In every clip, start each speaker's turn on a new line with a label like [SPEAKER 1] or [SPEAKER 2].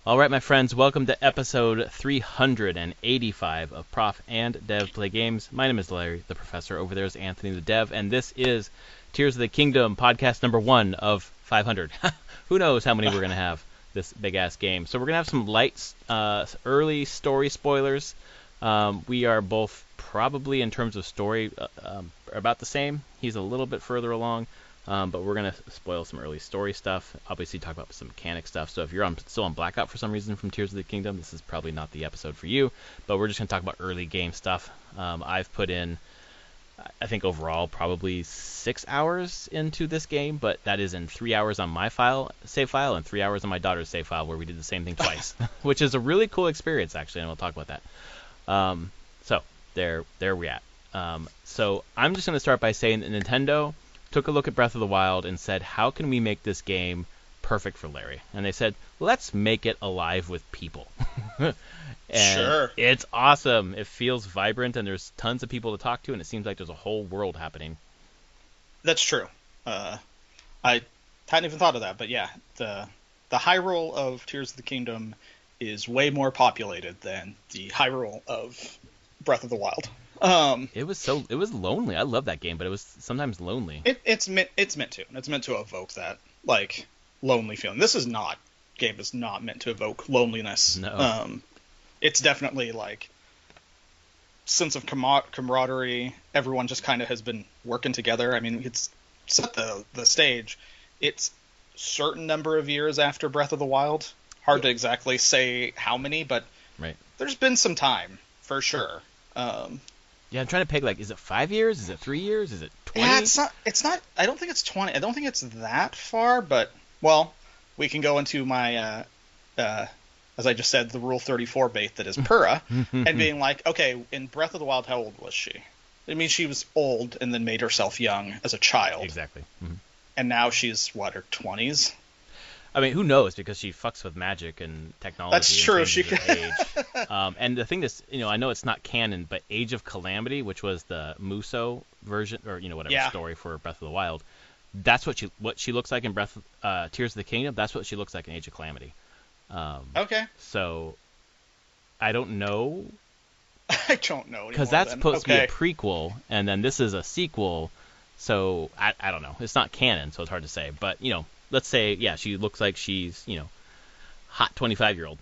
[SPEAKER 1] All right, my friends, welcome to episode 385 of Prof and Dev Play Games. My name is Larry, the professor. Over there is Anthony, the dev, and this is Tears of the Kingdom, podcast number 1 of 500. Who knows how many we're going to have this big-ass game. So we're going to have some light, early story spoilers. We are both probably, in terms of story, about the same. He's a little bit further along. But we're going to spoil some early story stuff, obviously talk about some mechanic stuff. So if you're still on blackout for some reason from Tears of the Kingdom, this is probably not the episode for you. But we're just going to talk about early game stuff. I've put in, I think overall, probably 6 hours into this game, but that is in 3 hours on my save file, and 3 hours on my daughter's save file, where we did the same thing twice, which is a really cool experience, actually, and we'll talk about that. So there we're at. So I'm just going to start by saying that Nintendo took a look at Breath of the Wild and said, how can we make this game perfect for Larry? And they said, let's make it alive with people. And
[SPEAKER 2] sure.
[SPEAKER 1] It's awesome. It feels vibrant, and there's tons of people to talk to, and it seems like there's a whole world happening.
[SPEAKER 2] That's true. I hadn't even thought of that, but yeah, the Hyrule of Tears of the Kingdom is way more populated than the Hyrule of Breath of the Wild.
[SPEAKER 1] It was lonely. I love that game, but it was sometimes lonely.
[SPEAKER 2] It's meant to. It's meant to evoke that like lonely feeling. This game is not meant to evoke loneliness.
[SPEAKER 1] No.
[SPEAKER 2] It's definitely like sense of camaraderie. Everyone just kind of has been working together. I mean, it's set the stage. It's certain number of years after Breath of the Wild. Hard to exactly say how many, but
[SPEAKER 1] right.
[SPEAKER 2] There's been some time for sure.
[SPEAKER 1] Yeah, I'm trying to peg, like, is it 5 years? Is it 3 years? Is it 20?
[SPEAKER 2] Yeah, it's not, I don't think it's 20. I don't think it's that far, but, well, we can go into my, as I just said, the Rule 34 bait that is Purah, and being like, okay, in Breath of the Wild, how old was she? I mean, she was old and then made herself young as a child.
[SPEAKER 1] Exactly. Mm-hmm.
[SPEAKER 2] And now she's, her 20s?
[SPEAKER 1] I mean, who knows? Because she fucks with magic and technology.
[SPEAKER 2] That's true. She can.
[SPEAKER 1] Age. And the thing that's, I know it's not canon, but Age of Calamity, which was the Muso version, or whatever story for Breath of the Wild, that's what she looks like in Tears of the Kingdom. That's what she looks like in Age of Calamity.
[SPEAKER 2] Okay.
[SPEAKER 1] So I don't know.
[SPEAKER 2] I don't know
[SPEAKER 1] because that's supposed to be a prequel, and then this is a sequel. So I don't know. It's not canon, so it's hard to say. But let's say, yeah, she looks like she's, hot 25-year-old.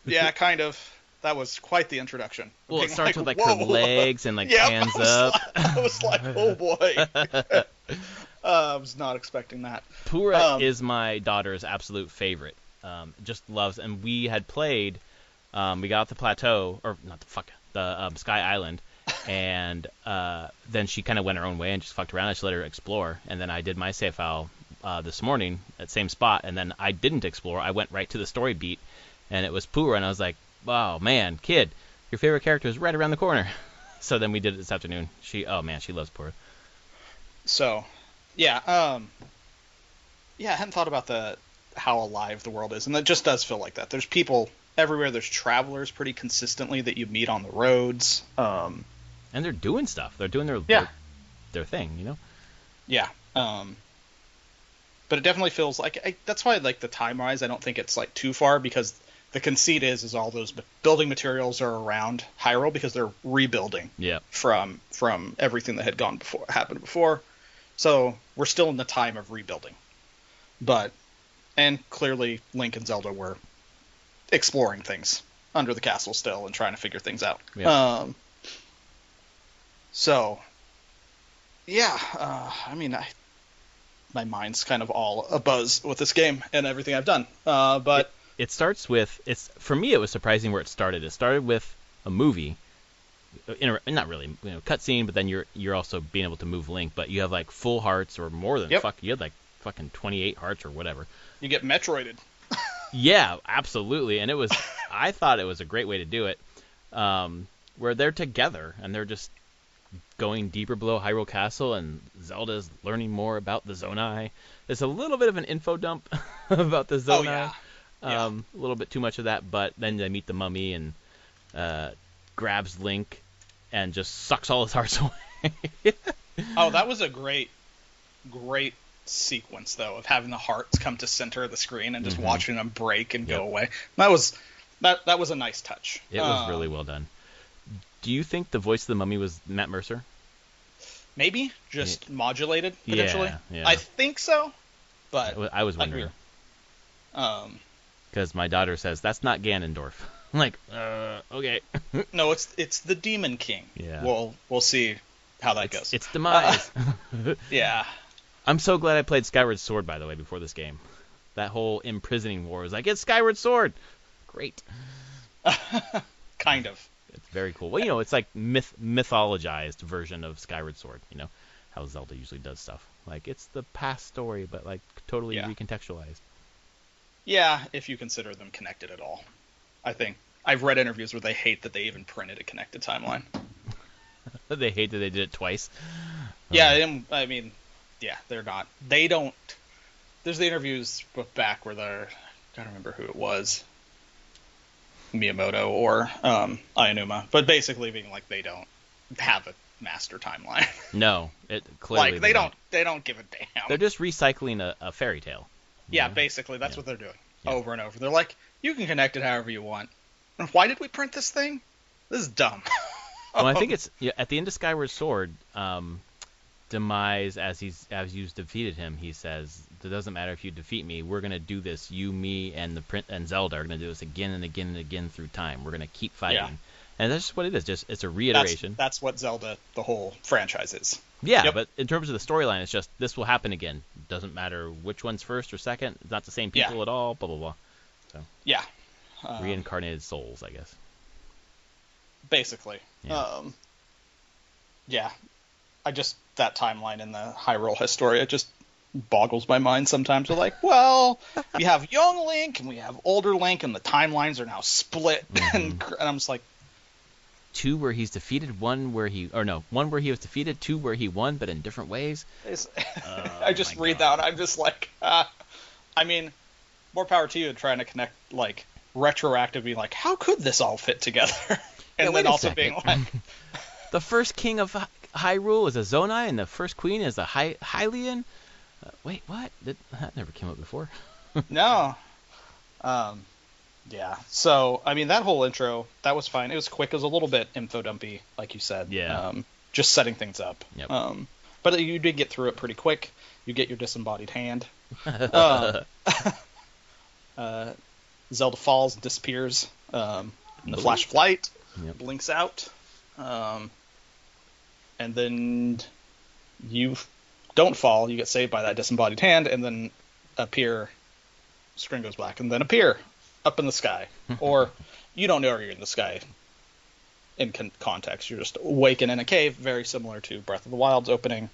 [SPEAKER 2] Yeah, kind of. That was quite the introduction.
[SPEAKER 1] Well, it starts with, her legs and, hands up.
[SPEAKER 2] I was like, oh, boy. I was not expecting that.
[SPEAKER 1] Purah is my daughter's absolute favorite. Just loves, and we had played, we got off the plateau, or not the Sky Island, and then she kind of went her own way and just fucked around. I just let her explore, and then I did my save file this morning at the same spot, and then I didn't explore. I went right to the story beat, and it was Purah, and I was like, wow, man, kid, your favorite character is right around the corner. So then we did it this afternoon. She loves Purah.
[SPEAKER 2] So, yeah, I hadn't thought about how alive the world is, and it just does feel like that. There's people everywhere. There's travelers pretty consistently that you meet on the roads.
[SPEAKER 1] And they're doing stuff. They're doing their thing,
[SPEAKER 2] Yeah. But it definitely feels like that's why, like, the time-wise, I don't think it's like too far, because the conceit is all those building materials are around Hyrule because they're rebuilding from everything that had happened before. So we're still in the time of rebuilding. And clearly Link and Zelda were exploring things under the castle still and trying to figure things out.
[SPEAKER 1] Yeah.
[SPEAKER 2] I mean, my mind's kind of all abuzz with this game and everything I've done. But
[SPEAKER 1] it starts with, for me, it was surprising where it started. It started with a movie, not really, cutscene, but then you're also being able to move Link, but you have like full hearts or more than you had like fucking 28 hearts or whatever.
[SPEAKER 2] You get Metroided.
[SPEAKER 1] Yeah, absolutely. And I thought it was a great way to do it, where they're together and they're just going deeper below Hyrule Castle, and Zelda's learning more about the Zonai. There's a little bit of an info dump about the Zonai. A little bit too much of that, but then they meet the mummy and grabs Link and just sucks all his hearts away.
[SPEAKER 2] Oh, that was a great sequence though of having the hearts come to center of the screen and just
[SPEAKER 1] Mhm.
[SPEAKER 2] watching them break and
[SPEAKER 1] Yep.
[SPEAKER 2] go away. That was a nice touch.
[SPEAKER 1] It was really well done. Do you think the voice of the mummy was Matt Mercer?
[SPEAKER 2] Maybe just modulated potentially.
[SPEAKER 1] Yeah.
[SPEAKER 2] I think so, but
[SPEAKER 1] I was wondering. Because my daughter says that's not Ganondorf. I'm like, okay.
[SPEAKER 2] No, it's the Demon King.
[SPEAKER 1] Yeah.
[SPEAKER 2] We'll see how that goes.
[SPEAKER 1] It's demise.
[SPEAKER 2] Yeah.
[SPEAKER 1] I'm so glad I played Skyward Sword, by the way, before this game. That whole imprisoning war was like, it's Skyward Sword. Great.
[SPEAKER 2] Kind of.
[SPEAKER 1] It's very cool. Well, it's like mythologized version of Skyward Sword. How Zelda usually does stuff. Like, it's the past story, but like totally recontextualized.
[SPEAKER 2] Yeah, if you consider them connected at all. I think I've read interviews where they hate that they even printed a connected timeline.
[SPEAKER 1] They hate that they did it twice.
[SPEAKER 2] Yeah, I mean, yeah, they're not. They don't. There's the interviews back where I don't remember who it was. Miyamoto or Aonuma, but basically being like they don't have a master timeline.
[SPEAKER 1] No, it clearly
[SPEAKER 2] like they don't give a damn.
[SPEAKER 1] They're just recycling a fairy tale.
[SPEAKER 2] Yeah, basically that's what they're doing over and over. They're like, you can connect it however you want. Why did we print this thing? This is dumb.
[SPEAKER 1] Well, I think it's at the end of Skyward Sword. Demise, as you've defeated him, he says, "It doesn't matter if you defeat me. We're gonna do this. You, me, and and Zelda are gonna do this again and again and again through time. We're gonna keep fighting."
[SPEAKER 2] Yeah.
[SPEAKER 1] And that's just what it is. Just it's a reiteration.
[SPEAKER 2] That's what Zelda, the whole franchise, is.
[SPEAKER 1] Yeah,
[SPEAKER 2] Yep.
[SPEAKER 1] but in terms of the storyline, it's just this will happen again. Doesn't matter which one's first or second. It's not the same people at all. Blah blah blah. So
[SPEAKER 2] yeah,
[SPEAKER 1] reincarnated souls, I guess.
[SPEAKER 2] Basically.
[SPEAKER 1] Yeah.
[SPEAKER 2] That timeline in the Hyrule Historia just boggles my mind sometimes. We're like, well, we have young Link and we have older Link, and the timelines are now split, and I'm just like,
[SPEAKER 1] 2 where he's defeated, one where he was defeated, 2 where he won, but in different ways.
[SPEAKER 2] I just read that and I'm just like, I mean, more power to you trying to connect, like, retroactively, like, how could this all fit together? And then also being like,
[SPEAKER 1] the first king of Hyrule is a Zonai, and the first queen is a Hylian. Wait, what? That never came up before.
[SPEAKER 2] No. Yeah. So, I mean, that whole intro, that was fine. It was quick. It was a little bit info dumpy, like you said.
[SPEAKER 1] Yeah.
[SPEAKER 2] Just setting things up.
[SPEAKER 1] Yep.
[SPEAKER 2] But you did get through it pretty quick. You get your disembodied hand. Zelda falls and disappears. In the flash of light, blinks out. And then you don't fall. You get saved by that disembodied hand, and then appear. Screen goes black, and then appear up in the sky. Or you don't know you're in the sky in context. You're just awakened in a cave, very similar to Breath of the Wild's opening.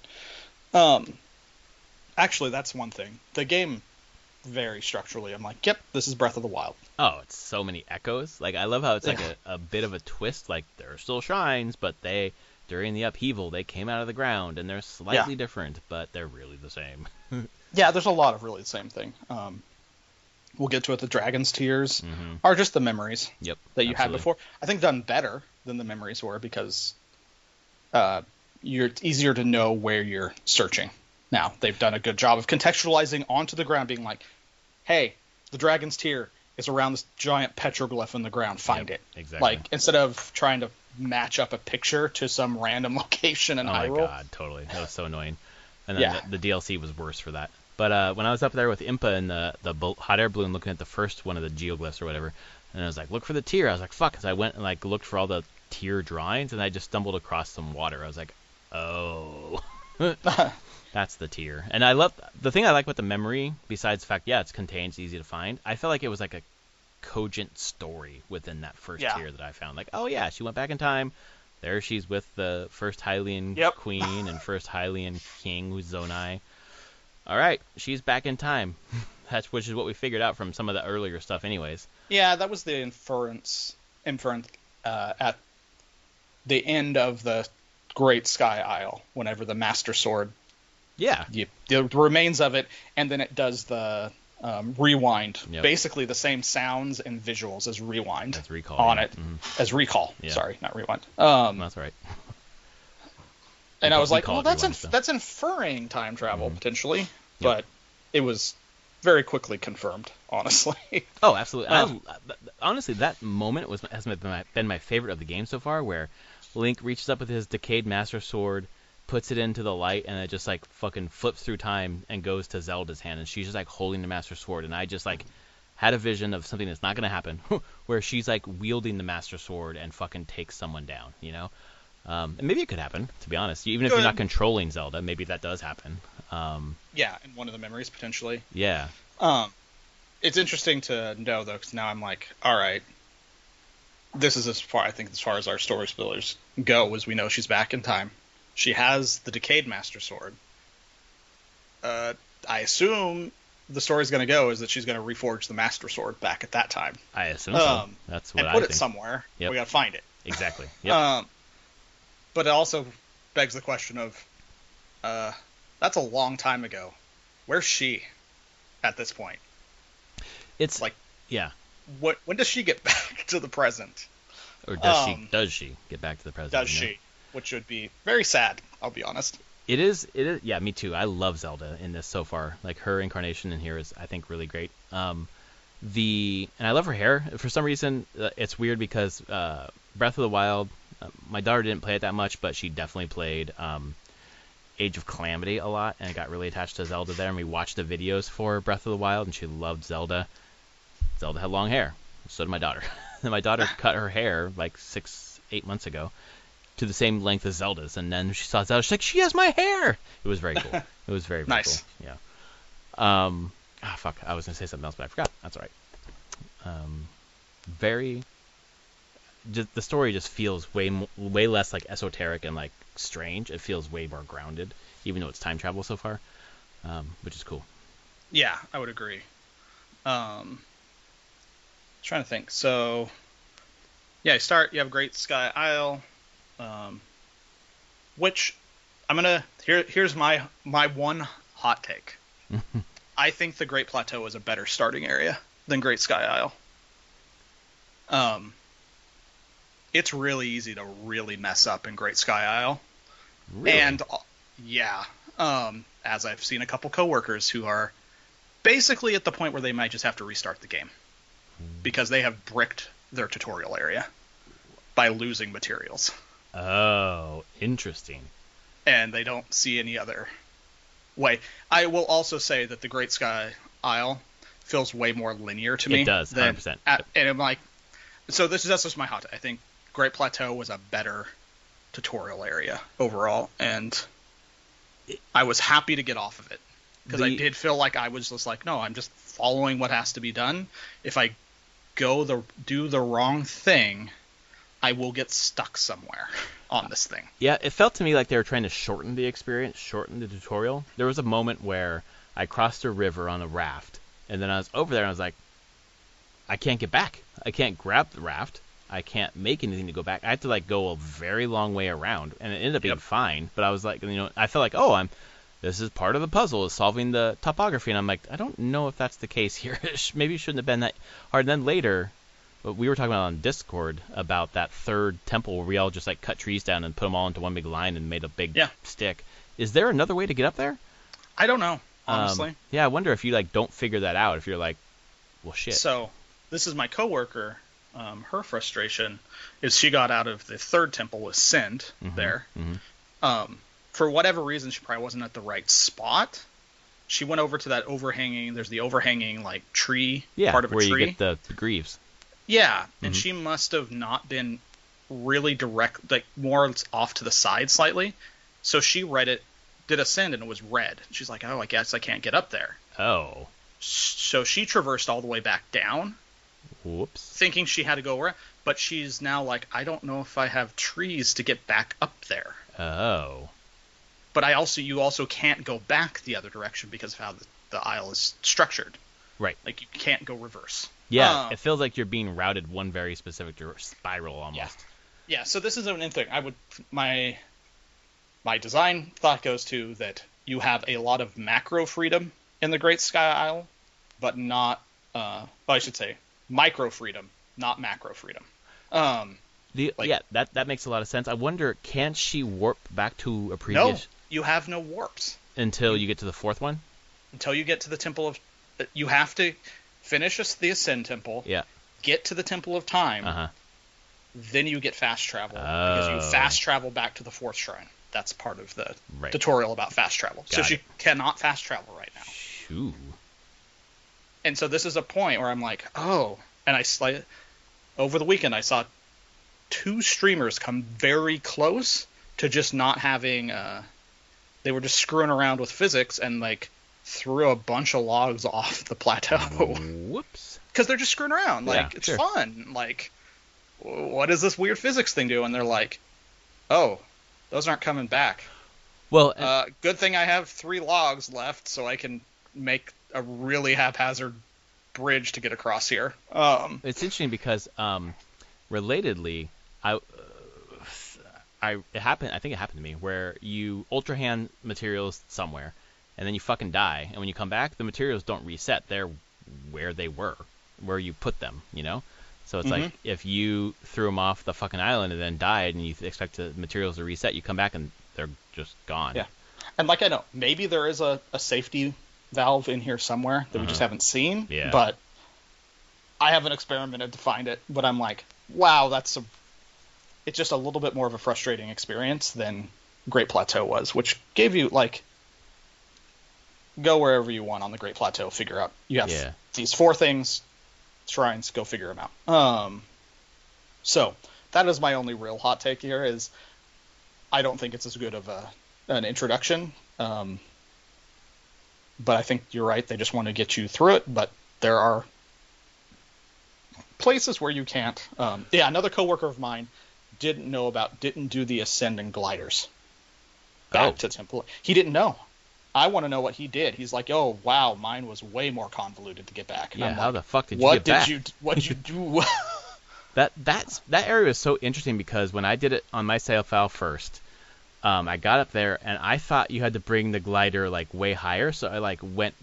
[SPEAKER 2] Actually, that's one thing. The game, very structurally, I'm like, yep, this is Breath of the Wild.
[SPEAKER 1] Oh, it's so many echoes. Like, I love how it's like a bit of a twist. Like, there are still shrines, but during the upheaval, they came out of the ground, and they're slightly different, but they're really the same.
[SPEAKER 2] Yeah, there's a lot of really the same thing. We'll get to it. The Dragon's Tears are just the memories that you had before. I think done better than the memories were, because it's easier to know where you're searching. Now, they've done a good job of contextualizing onto the ground, being like, hey, the Dragon's Tear is around this giant petroglyph in the ground. Find it.
[SPEAKER 1] Exactly.
[SPEAKER 2] Like, instead of trying to match up a picture to some random location in Hyrule.
[SPEAKER 1] Oh my god, totally. That was so annoying. And then the DLC was worse for that. But when I was up there with Impa and the hot air balloon looking at the first one of the geoglyphs or whatever, and I was like, look for the tear. I was like, fuck, because I went and like looked for all the tear drawings, and I just stumbled across some water. I was like, oh. That's the tier. And I love the thing I like about the memory, besides the fact, it's contained, it's easy to find. I felt like it was like a cogent story within that first tier that I found. Like, oh yeah, she went back in time. There she's with the first Hylian queen and first Hylian king, who's Zonai. All right, she's back in time. Which is what we figured out from some of the earlier stuff, anyways.
[SPEAKER 2] Yeah, that was the inference at the end of the Great Sky Isle. Whenever the Master Sword.
[SPEAKER 1] Yeah.
[SPEAKER 2] The remains of it, and then it does the rewind.
[SPEAKER 1] Yep.
[SPEAKER 2] Basically the same sounds and visuals as rewind.
[SPEAKER 1] As recall.
[SPEAKER 2] On it.
[SPEAKER 1] Mm-hmm.
[SPEAKER 2] As recall.
[SPEAKER 1] Yeah.
[SPEAKER 2] Sorry, not rewind.
[SPEAKER 1] That's right.
[SPEAKER 2] And I was like, well, that's inferring time travel, potentially. but it was very quickly confirmed, honestly.
[SPEAKER 1] Oh, absolutely. Honestly, that moment has been my favorite of the game so far, where Link reaches up with his decayed Master Sword, puts it into the light, and it just like fucking flips through time and goes to Zelda's hand, and she's just like holding the Master Sword, and I just like had a vision of something that's not going to happen, where she's like wielding the Master Sword and fucking takes someone down, you know? And maybe it could happen, to be honest. Even if you're not controlling Zelda, maybe that does happen.
[SPEAKER 2] Yeah, in one of the memories, potentially.
[SPEAKER 1] Yeah.
[SPEAKER 2] It's interesting to know, though, because now I'm like, all right, this is as far as our story spoilers go, as we know she's back in time. She has the decayed Master Sword. I assume the story's going to go is that she's going to reforge the Master Sword back at that time.
[SPEAKER 1] I assume so. That's what I think.
[SPEAKER 2] And put it somewhere. Yep. We got to find it.
[SPEAKER 1] Exactly. Yep.
[SPEAKER 2] But it also begs the question of, that's a long time ago. Where's she at this point?
[SPEAKER 1] It's like, yeah.
[SPEAKER 2] When does she get back to the present?
[SPEAKER 1] Or does she get back to the present?
[SPEAKER 2] Does she? Which would be very sad, I'll be honest.
[SPEAKER 1] It is. Yeah, me too. I love Zelda in this so far. Like, her incarnation in here is, I think, really great. And I love her hair. For some reason, it's weird because Breath of the Wild, my daughter didn't play it that much, but she definitely played Age of Calamity a lot, and I got really attached to Zelda there, and we watched the videos for Breath of the Wild, and she loved Zelda. Zelda had long hair. So did my daughter. And my daughter cut her hair like 6-8 months ago to the same length as Zelda's, and then she saw Zelda, she's like, she has my hair! It was very cool. It was very, very
[SPEAKER 2] nice.
[SPEAKER 1] Cool. Yeah. Fuck, I was going to say something else, but I forgot. That's all right. The story just feels way less like esoteric and like strange. It feels way more grounded, even though it's time travel so far, which is cool.
[SPEAKER 2] Yeah, I would agree. Trying to think. So, yeah, you have Great Sky Isle, which I'm gonna here's my one hot take. I think the Great Plateau is a better starting area than Great Sky Isle. It's really easy to really mess up in Great Sky Isle.
[SPEAKER 1] Really?
[SPEAKER 2] And yeah, as I've seen a couple coworkers who are basically at the point where they might just have to restart the game because they have bricked their tutorial area by losing materials.
[SPEAKER 1] Oh, interesting.
[SPEAKER 2] And they don't see any other way. I will also say that the Great Sky Isle feels way more linear to me.
[SPEAKER 1] It does, 100%.
[SPEAKER 2] And I'm like, so that's just my hot take. I think Great Plateau was a better tutorial area overall, and I was happy to get off of it because I did feel like I was just like, no, I'm just following what has to be done. If I do the wrong thing, I will get stuck somewhere on this thing.
[SPEAKER 1] Yeah, it felt to me like they were trying to shorten the experience, shorten the tutorial. There was a moment where I crossed a river on a raft, and then I was over there and I was like, I can't get back. I can't grab the raft. I can't make anything to go back. I had to like go a very long way around, and it ended up being fine. But I was like, I felt like, this is part of the puzzle, is solving the topography, and I'm like, I don't know if that's the case here. Maybe it shouldn't have been that hard. And then later, we were talking about on Discord about that third temple where we all just like cut trees down and put them all into one big line and made a big stick. Is there another way to get up there?
[SPEAKER 2] I don't know, honestly.
[SPEAKER 1] I wonder if you like don't figure that out. If you're like, well, shit.
[SPEAKER 2] So this is my coworker. Her frustration is she got out of the third temple with Sind there. Mm-hmm. For whatever reason, she probably wasn't at the right spot. She went over to that overhanging. There's the overhanging like tree part of a tree.
[SPEAKER 1] Where you get the greaves.
[SPEAKER 2] Yeah, and she must have not been really direct, like more off to the side slightly. So she did ascend, and it was red. She's like, oh, I guess I can't get up there.
[SPEAKER 1] Oh.
[SPEAKER 2] So she traversed all the way back down.
[SPEAKER 1] Whoops.
[SPEAKER 2] Thinking she had to go around, but she's now like, I don't know if I have trees to get back up there.
[SPEAKER 1] Oh.
[SPEAKER 2] But you also can't go back the other direction because of how the isle is structured.
[SPEAKER 1] Right. Like
[SPEAKER 2] you can't go reverse.
[SPEAKER 1] Yeah, it feels like you're being routed one very specific spiral almost.
[SPEAKER 2] Yeah. So this is an thing. My design thought goes to that you have a lot of macro freedom in the Great Sky Isle, but not. I should say micro freedom, not macro freedom.
[SPEAKER 1] That makes a lot of sense. I wonder, can she warp back to a previous?
[SPEAKER 2] No, you have no warps
[SPEAKER 1] until you get to the fourth one.
[SPEAKER 2] until you get to the Temple of... You have to finish the Ascend Temple,
[SPEAKER 1] Yeah.
[SPEAKER 2] get to the Temple of Time,
[SPEAKER 1] Uh-huh.
[SPEAKER 2] then you get fast travel, because you fast travel back to the 4th Shrine. That's part of the tutorial about fast travel. So she cannot fast travel right now.
[SPEAKER 1] Shoo.
[SPEAKER 2] And so this is a point where I'm like, oh, and over the weekend I saw 2 streamers come very close to just not having, they were just screwing around with physics and like threw a bunch of logs off the plateau.
[SPEAKER 1] Whoops.
[SPEAKER 2] Because they're just screwing around. Like, it's fun. Like, what does this weird physics thing do? And they're like, oh, those aren't coming back.
[SPEAKER 1] Well,
[SPEAKER 2] good thing I have 3 logs left so I can make a really haphazard bridge to get across here.
[SPEAKER 1] It's interesting because, relatedly, it happened. I think it happened to me where you ultra hand materials somewhere, and then you fucking die, and when you come back, the materials don't reset. They're where they were, where you put them. You know. So it's like if you threw them off the fucking island and then died, and you expect the materials to reset, you come back and they're just gone.
[SPEAKER 2] Yeah, and like I know maybe there is a safety valve in here somewhere that we just haven't seen.
[SPEAKER 1] Yeah.
[SPEAKER 2] But I haven't experimented to find it. But I'm like, wow, it's just a little bit more of a frustrating experience than Great Plateau was, which gave you like go wherever you want on the Great Plateau, figure out you have these 4 things. Shrines, go figure them out. So that is my only real hot take here is I don't think it's as good of an introduction. But I think you're right. They just want to get you through it. But there are places where you can't. Another coworker of mine didn't do the ascending gliders back to Temple. He didn't know. I want to know what he did. He's like, oh, wow, mine was way more convoluted to get back. And
[SPEAKER 1] yeah,
[SPEAKER 2] I'm
[SPEAKER 1] how
[SPEAKER 2] like,
[SPEAKER 1] the fuck did you get back?
[SPEAKER 2] What did you do?
[SPEAKER 1] That area is so interesting because when I did it on my sail file first, I got up there and I thought you had to bring the glider like way higher, so I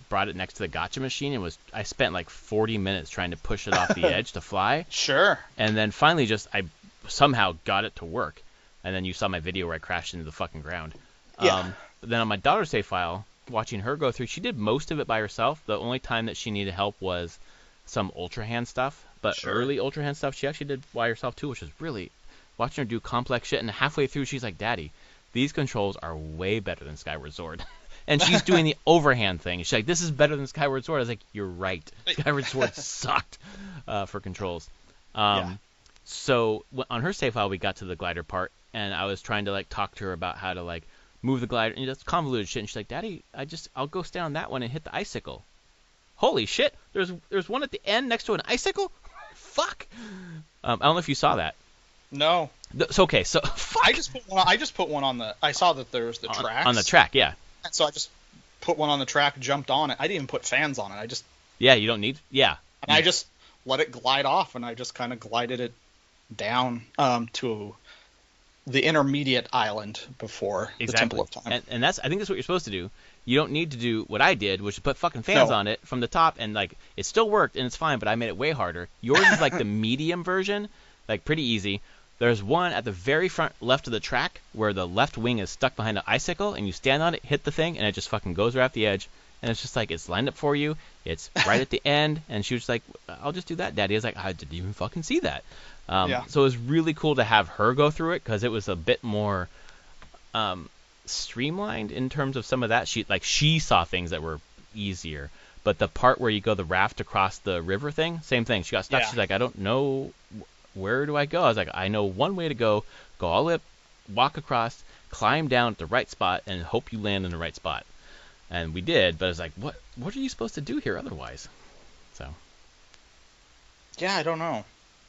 [SPEAKER 1] brought it next to the gotcha machine and I spent like 40 minutes trying to push it off the edge to fly.
[SPEAKER 2] Sure.
[SPEAKER 1] And then finally I somehow got it to work. And then you saw my video where I crashed into the fucking ground.
[SPEAKER 2] Yeah.
[SPEAKER 1] Then on my daughter's save file, watching her go through, she did most of it by herself. The only time that she needed help was some ultra hand stuff. But early ultra hand stuff, she actually did by herself too, which is really watching her do complex shit. And halfway through, she's like, Daddy, these controls are way better than Skyward Sword. And she's doing the overhand thing. She's like, this is better than Skyward Sword. I was like, you're right. Skyward Sword sucked for controls. So on her save file, we got to the glider part, and I was trying to talk to her about how to move the glider, and that's convoluted shit. And she's like, Daddy, I'll go stand on that one and hit the icicle. Holy shit! There's one at the end next to an icicle. Fuck. I don't know if you saw that.
[SPEAKER 2] No.
[SPEAKER 1] Okay. So fuck.
[SPEAKER 2] I just put one on the. I saw that there's the tracks
[SPEAKER 1] on the track. Yeah.
[SPEAKER 2] And so I just put one on the track, jumped on it. I didn't even put fans on it.
[SPEAKER 1] You don't need. Yeah.
[SPEAKER 2] And I just let it glide off, and I just kind of glided it down to the intermediate island before the Temple of Time.
[SPEAKER 1] And I think that's what you're supposed to do. You don't need to do what I did, which is put fucking fans on it from the top, and it still worked and it's fine, but I made it way harder. Yours is the medium version, pretty easy. There's one at the very front left of the track where the left wing is stuck behind an icicle, and you stand on it, hit the thing, and it just fucking goes right off the edge. And it's just it's lined up for you. It's right at the end, and she was like, I'll just do that, Daddy. I was like, I didn't even fucking see that. So it was really cool to have her go through it because it was a bit more streamlined in terms of some of that. She saw things that were easier, but the part where you go the raft across the river thing, same thing. She got stuck. She's like, I don't know, where do I go? I was like, I know one way to go all the way up, walk across, climb down at the right spot, and hope you land in the right spot. And we did, but I was like, what are you supposed to do here otherwise? So
[SPEAKER 2] yeah, I don't know.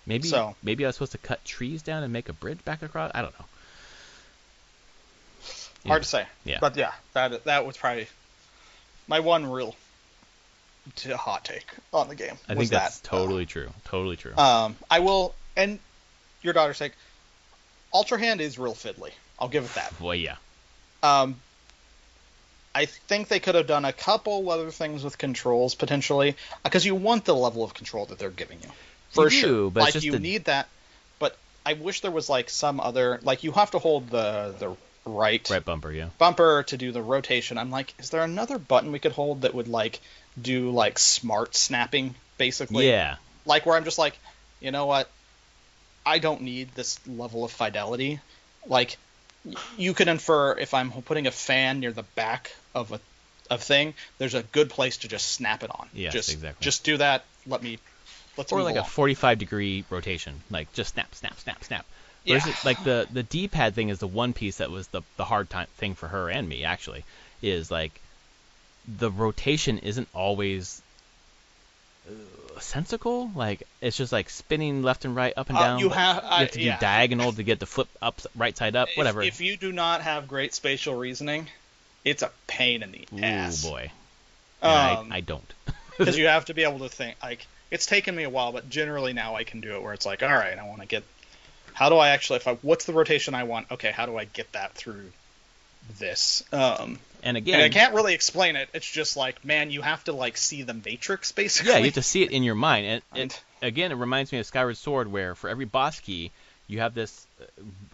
[SPEAKER 1] Maybe I was supposed to cut trees down and make a bridge back across. I don't know.
[SPEAKER 2] Hard to say.
[SPEAKER 1] Yeah.
[SPEAKER 2] But yeah, that was probably my one real hot take on the game.
[SPEAKER 1] I think that's totally true. Totally true.
[SPEAKER 2] I will, and your daughter's sake, Ultra Hand is real fiddly. I'll give it that.
[SPEAKER 1] Well, yeah.
[SPEAKER 2] I think they could have done a couple other things with controls potentially, because you want the level of control that they're giving you. For sure.
[SPEAKER 1] But
[SPEAKER 2] you need that. But I wish there was some other, you have to hold the right
[SPEAKER 1] bumper, yeah.
[SPEAKER 2] bumper to do the rotation. I'm like, is there another button we could hold that would like do like smart snapping, basically?
[SPEAKER 1] Yeah.
[SPEAKER 2] Like where I'm just like, you know what? I don't need this level of fidelity. Like, you can infer if I'm putting a fan near the back of a thing, there's a good place to just snap it on.
[SPEAKER 1] Yes, exactly.
[SPEAKER 2] Just do that. Let's
[SPEAKER 1] or
[SPEAKER 2] move
[SPEAKER 1] like
[SPEAKER 2] along.
[SPEAKER 1] a 45-degree rotation, like just snap, snap, snap, snap.
[SPEAKER 2] Yeah.
[SPEAKER 1] Versus, like the D-pad thing is the one piece that was the hard time thing for her and me actually, is like the rotation isn't always sensical. Like it's just like spinning left and right, up and down.
[SPEAKER 2] You have
[SPEAKER 1] to do diagonal to get the flip up, right side up, whatever.
[SPEAKER 2] If you do not have great spatial reasoning, it's a pain in the ass.
[SPEAKER 1] Ooh boy. And I don't.
[SPEAKER 2] Because you have to be able to think. Like, it's taken me a while, but generally now I can do it where it's like, all right, I want to get. How do I actually? What's the rotation I want? Okay, how do I get that through this?
[SPEAKER 1] And again,
[SPEAKER 2] I can't really explain it. It's just like, man, you have to like see the matrix basically.
[SPEAKER 1] Yeah, you have to see it in your mind. And again, it reminds me of Skyward Sword, where for every boss key, you have this,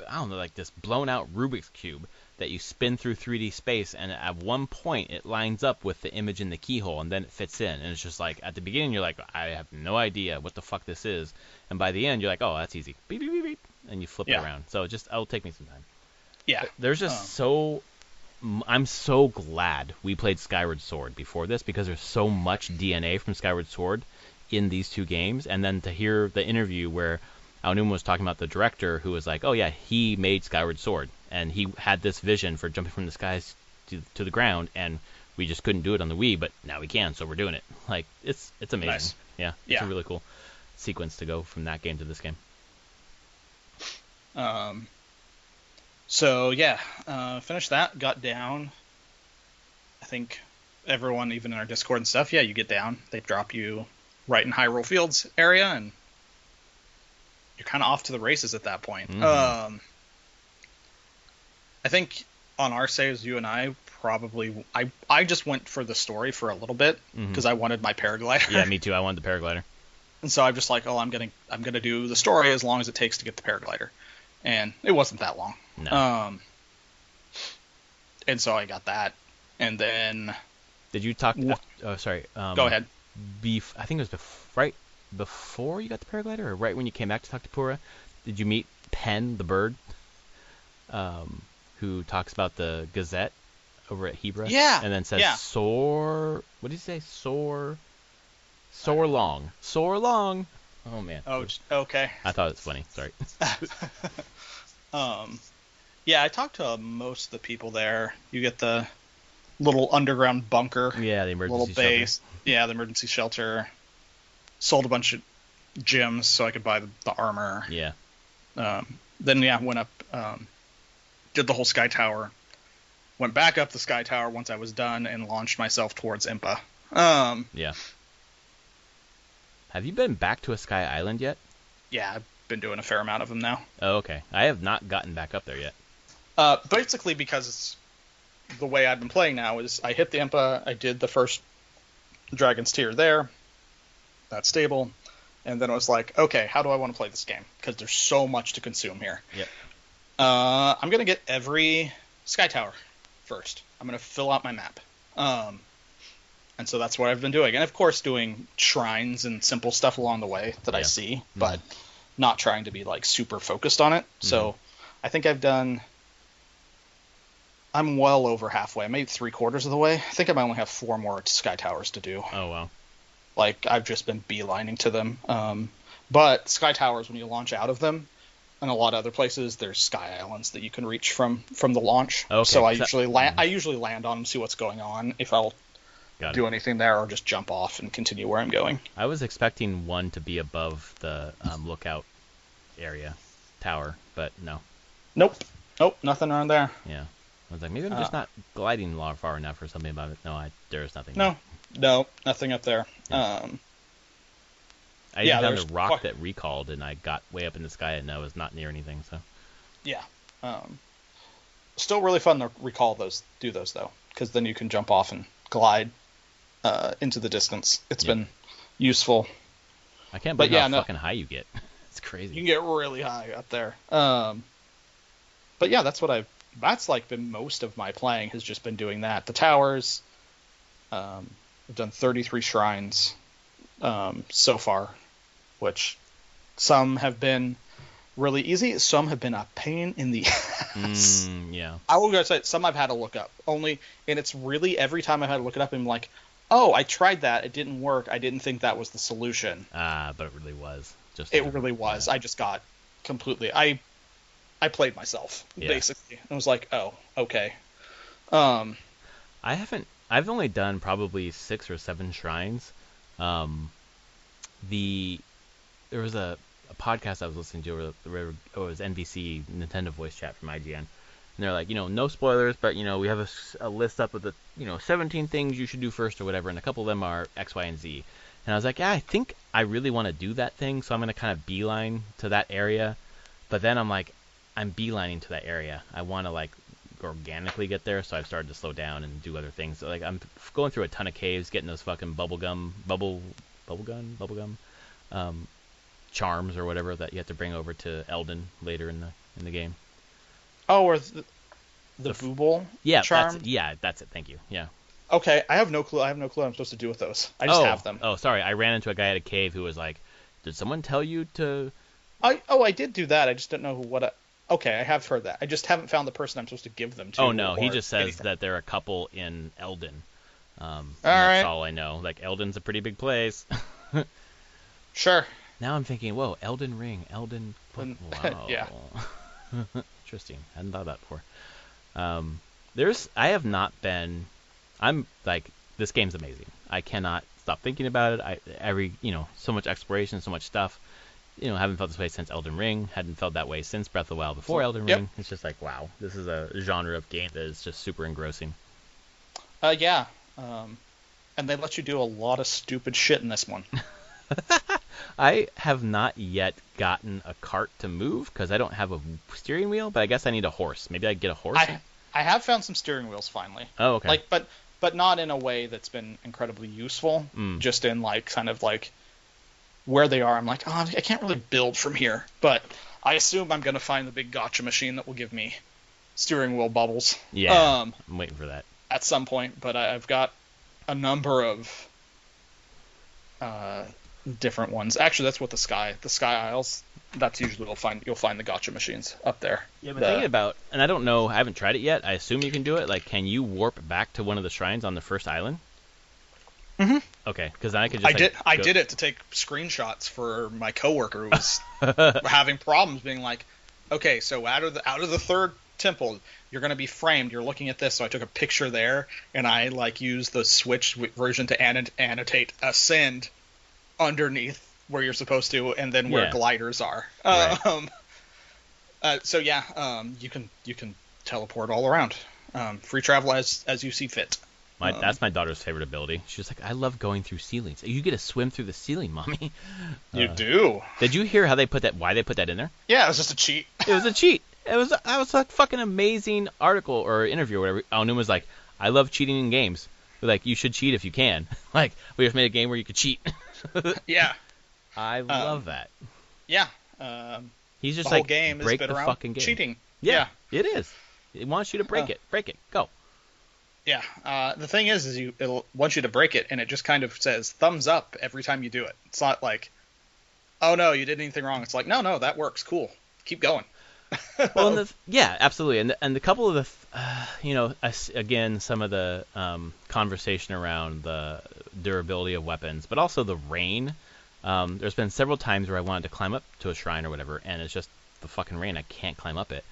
[SPEAKER 1] I don't know, like this blown out Rubik's Cube that you spin through 3D space, and at one point it lines up with the image in the keyhole, and then it fits in. And it's just like, at the beginning you're like, I have no idea what the fuck this is. And by the end you're like, oh, that's easy. Beep, beep, beep, beep. And you flip it around. So it'll take me some time.
[SPEAKER 2] Yeah.
[SPEAKER 1] There's just I'm so glad we played Skyward Sword before this, because there's so much DNA from Skyward Sword in these two games. And then to hear the interview where Aonuma was talking about the director, who was like, oh yeah, he made Skyward Sword, and he had this vision for jumping from the skies to the ground, and we just couldn't do it on the Wii, but now we can, so we're doing it. Like, it's amazing.
[SPEAKER 2] Nice.
[SPEAKER 1] Yeah, it's a really cool sequence to go from that game to this game.
[SPEAKER 2] So yeah, finished that, got down. I think everyone, even in our Discord and stuff, you get down. They drop you right in Hyrule Fields area, and you're kind of off to the races at that point.
[SPEAKER 1] Mm-hmm.
[SPEAKER 2] I think on our saves, you and I probably, I just went for the story for a little bit because I wanted my paraglider.
[SPEAKER 1] Yeah, me too. I wanted the paraglider.
[SPEAKER 2] And so I'm just like, oh, I'm gonna do the story as long as it takes to get the paraglider, and it wasn't that long.
[SPEAKER 1] No.
[SPEAKER 2] And so I got that, and then.
[SPEAKER 1] Did you talk? Sorry.
[SPEAKER 2] Go ahead.
[SPEAKER 1] I think it was right before you got the paraglider, or right when you came back to talk to Pura. Did you meet Penn the bird? Who talks about the Gazette over at Hebra?
[SPEAKER 2] Yeah.
[SPEAKER 1] And then says soar. What did he say? Soar long. Soar long. Oh man.
[SPEAKER 2] Oh, okay.
[SPEAKER 1] I thought it was funny. Sorry.
[SPEAKER 2] Yeah, I talked to most of the people there. You get the little underground bunker.
[SPEAKER 1] Yeah, the emergency
[SPEAKER 2] little base.
[SPEAKER 1] shelter.
[SPEAKER 2] Yeah, the emergency shelter. Sold a bunch of gems so I could buy the armor.
[SPEAKER 1] Yeah.
[SPEAKER 2] Then went up, did the whole Sky Tower. Went back up the Sky Tower once I was done and launched myself towards Impa.
[SPEAKER 1] Yeah. Have you been back to a Sky Island yet?
[SPEAKER 2] Yeah, I've been doing a fair amount of them now.
[SPEAKER 1] Oh, okay. I have not gotten back up there yet.
[SPEAKER 2] Basically because it's the way I've been playing now is I hit the Impa, I did the first Dragon's Tear there. That's stable. And then it was like, okay, how do I want to play this game? Because there's so much to consume here.
[SPEAKER 1] Yep.
[SPEAKER 2] I'm going to get every Sky Tower first. I'm going to fill out my map. And so that's what I've been doing. And of course doing shrines and simple stuff along the way that I see, but not trying to be like super focused on it. So I think I'm well over halfway. Maybe 3/4 of the way. I think I might only have 4 more Sky Towers to do.
[SPEAKER 1] Oh, wow.
[SPEAKER 2] Like, I've just been beelining to them. But Sky Towers, when you launch out of them, and a lot of other places, there's Sky Islands that you can reach from the launch.
[SPEAKER 1] Okay,
[SPEAKER 2] so I usually land on them, see what's going on, if I'll do anything there, or just jump off and continue where I'm going.
[SPEAKER 1] I was expecting one to be above the lookout area tower, but no.
[SPEAKER 2] Nope, nothing around there.
[SPEAKER 1] Yeah. I was like, maybe I'm just not gliding far enough or something about it. No, there's nothing.
[SPEAKER 2] No, nothing up there.
[SPEAKER 1] Yeah. I even found a rock that recalled, and I got way up in the sky, and I was not near anything. So.
[SPEAKER 2] Yeah. Still really fun to do those though, because then you can jump off and glide into the distance. It's been useful.
[SPEAKER 1] I can't believe how fucking high you get. It's crazy.
[SPEAKER 2] You can get really high up there. But yeah, that's what I've that's like been most of my playing has just been doing that. The towers, I've done 33 shrines so far, which some have been really easy, some have been a pain in the ass.
[SPEAKER 1] Yeah.
[SPEAKER 2] I will go say some I've had to look up only, and it's really every time I've had to look it up, I'm like, oh, I tried that, it didn't work. I didn't think that was the solution.
[SPEAKER 1] But it really was.
[SPEAKER 2] It really was. Yeah. I just got completely. I played myself basically. I was like, oh, okay.
[SPEAKER 1] I've only done probably 6 or 7 shrines. There was a podcast I was listening to where it was NBC Nintendo voice chat from IGN, and they're like, no spoilers, but we have a list up of the 17 things you should do first or whatever, and a couple of them are X, Y, and Z. And I was like, yeah, I think I really want to do that thing, so I'm going to kind of beeline to that area. But then I'm like, I'm beelining to that area. I want to like organically get there, so I've started to slow down and do other things. So, like, I'm going through a ton of caves, getting those fucking bubble gum charms or whatever that you have to bring over to Eldon later in the game.
[SPEAKER 2] Oh, or the Booble charm?
[SPEAKER 1] That's it. Thank you. Yeah.
[SPEAKER 2] Okay, I have no clue. I have no clue what I'm supposed to do with those. I just have them.
[SPEAKER 1] Oh, sorry. I ran into a guy at a cave who was like, "Did someone tell you to?"
[SPEAKER 2] I did do that. I just don't know what. Okay, I have heard that. I just haven't found the person I'm supposed to give them to.
[SPEAKER 1] Oh no, he just says that there are a couple in Eldon. That's
[SPEAKER 2] right.
[SPEAKER 1] all I know. Like, Eldon's a pretty big place.
[SPEAKER 2] Sure.
[SPEAKER 1] Now I'm thinking, whoa, Elden Ring, Elden. Wow.
[SPEAKER 2] Yeah.
[SPEAKER 1] Interesting. I hadn't thought of that before. I have not been. I'm like, this game's amazing. I cannot stop thinking about it. So much exploration, so much stuff. Haven't felt this way since Elden Ring. Hadn't felt that way since Breath of the Wild before Elden Ring. It's just like, wow, this is a genre of game that is just super engrossing.
[SPEAKER 2] Yeah. And they let you do a lot of stupid shit in this one.
[SPEAKER 1] I have not yet gotten a cart to move because I don't have a steering wheel, but I guess I need a horse. Maybe I get a horse.
[SPEAKER 2] I have found some steering wheels finally.
[SPEAKER 1] Oh, okay.
[SPEAKER 2] Like, but not in a way that's been incredibly useful. Just in like kind of like where they are. I'm like, oh, I can't really build from here, but I assume I'm gonna find the big gotcha machine that will give me steering wheel bubbles.
[SPEAKER 1] Yeah. I'm waiting for that
[SPEAKER 2] at some point. But I've got a number of different ones. Actually, that's what the Sky Isles. That's usually you'll find the gotcha machines up there.
[SPEAKER 1] Yeah, but thinking about, and I don't know, I haven't tried it yet. I assume you can do it. Like, can you warp back to one of the shrines on the first island?
[SPEAKER 2] Mm-hmm.
[SPEAKER 1] Okay, because I could just.
[SPEAKER 2] I did it to take screenshots for my coworker who was having problems, being like, okay, so out of the third temple, you're going to be framed. You're looking at this, so I took a picture there, and I like used the Switch version to annotate ascend underneath where you're supposed to, and then where gliders are.
[SPEAKER 1] Right.
[SPEAKER 2] So yeah, you can teleport all around. Free travel as you see fit.
[SPEAKER 1] That's my daughter's favorite ability. She's like, I love going through ceilings. You get to swim through the ceiling, mommy.
[SPEAKER 2] You do.
[SPEAKER 1] Did you hear why they put that in there?
[SPEAKER 2] Yeah, it was just a cheat.
[SPEAKER 1] It was a cheat. That was a fucking amazing article or interview or whatever. Aonuma was like, I love cheating in games. Like, you should cheat if you can. Like, we just made a game where you could cheat.
[SPEAKER 2] Yeah.
[SPEAKER 1] I love that.
[SPEAKER 2] Yeah.
[SPEAKER 1] He's just
[SPEAKER 2] the whole
[SPEAKER 1] like,
[SPEAKER 2] game
[SPEAKER 1] break
[SPEAKER 2] is
[SPEAKER 1] the fucking game.
[SPEAKER 2] Cheating.
[SPEAKER 1] Yeah, it is. It wants you to break it. Break it. Go.
[SPEAKER 2] Yeah. The thing is it wants you to break it, and it just kind of says thumbs up every time you do it. It's not like, oh no, you did anything wrong. It's like, no, that works. Cool. Keep going.
[SPEAKER 1] Well, absolutely. And the couple of the, again, some of the conversation around the durability of weapons, but also the rain. There's been several times where I wanted to climb up to a shrine or whatever, and it's just the fucking rain. I can't climb up it.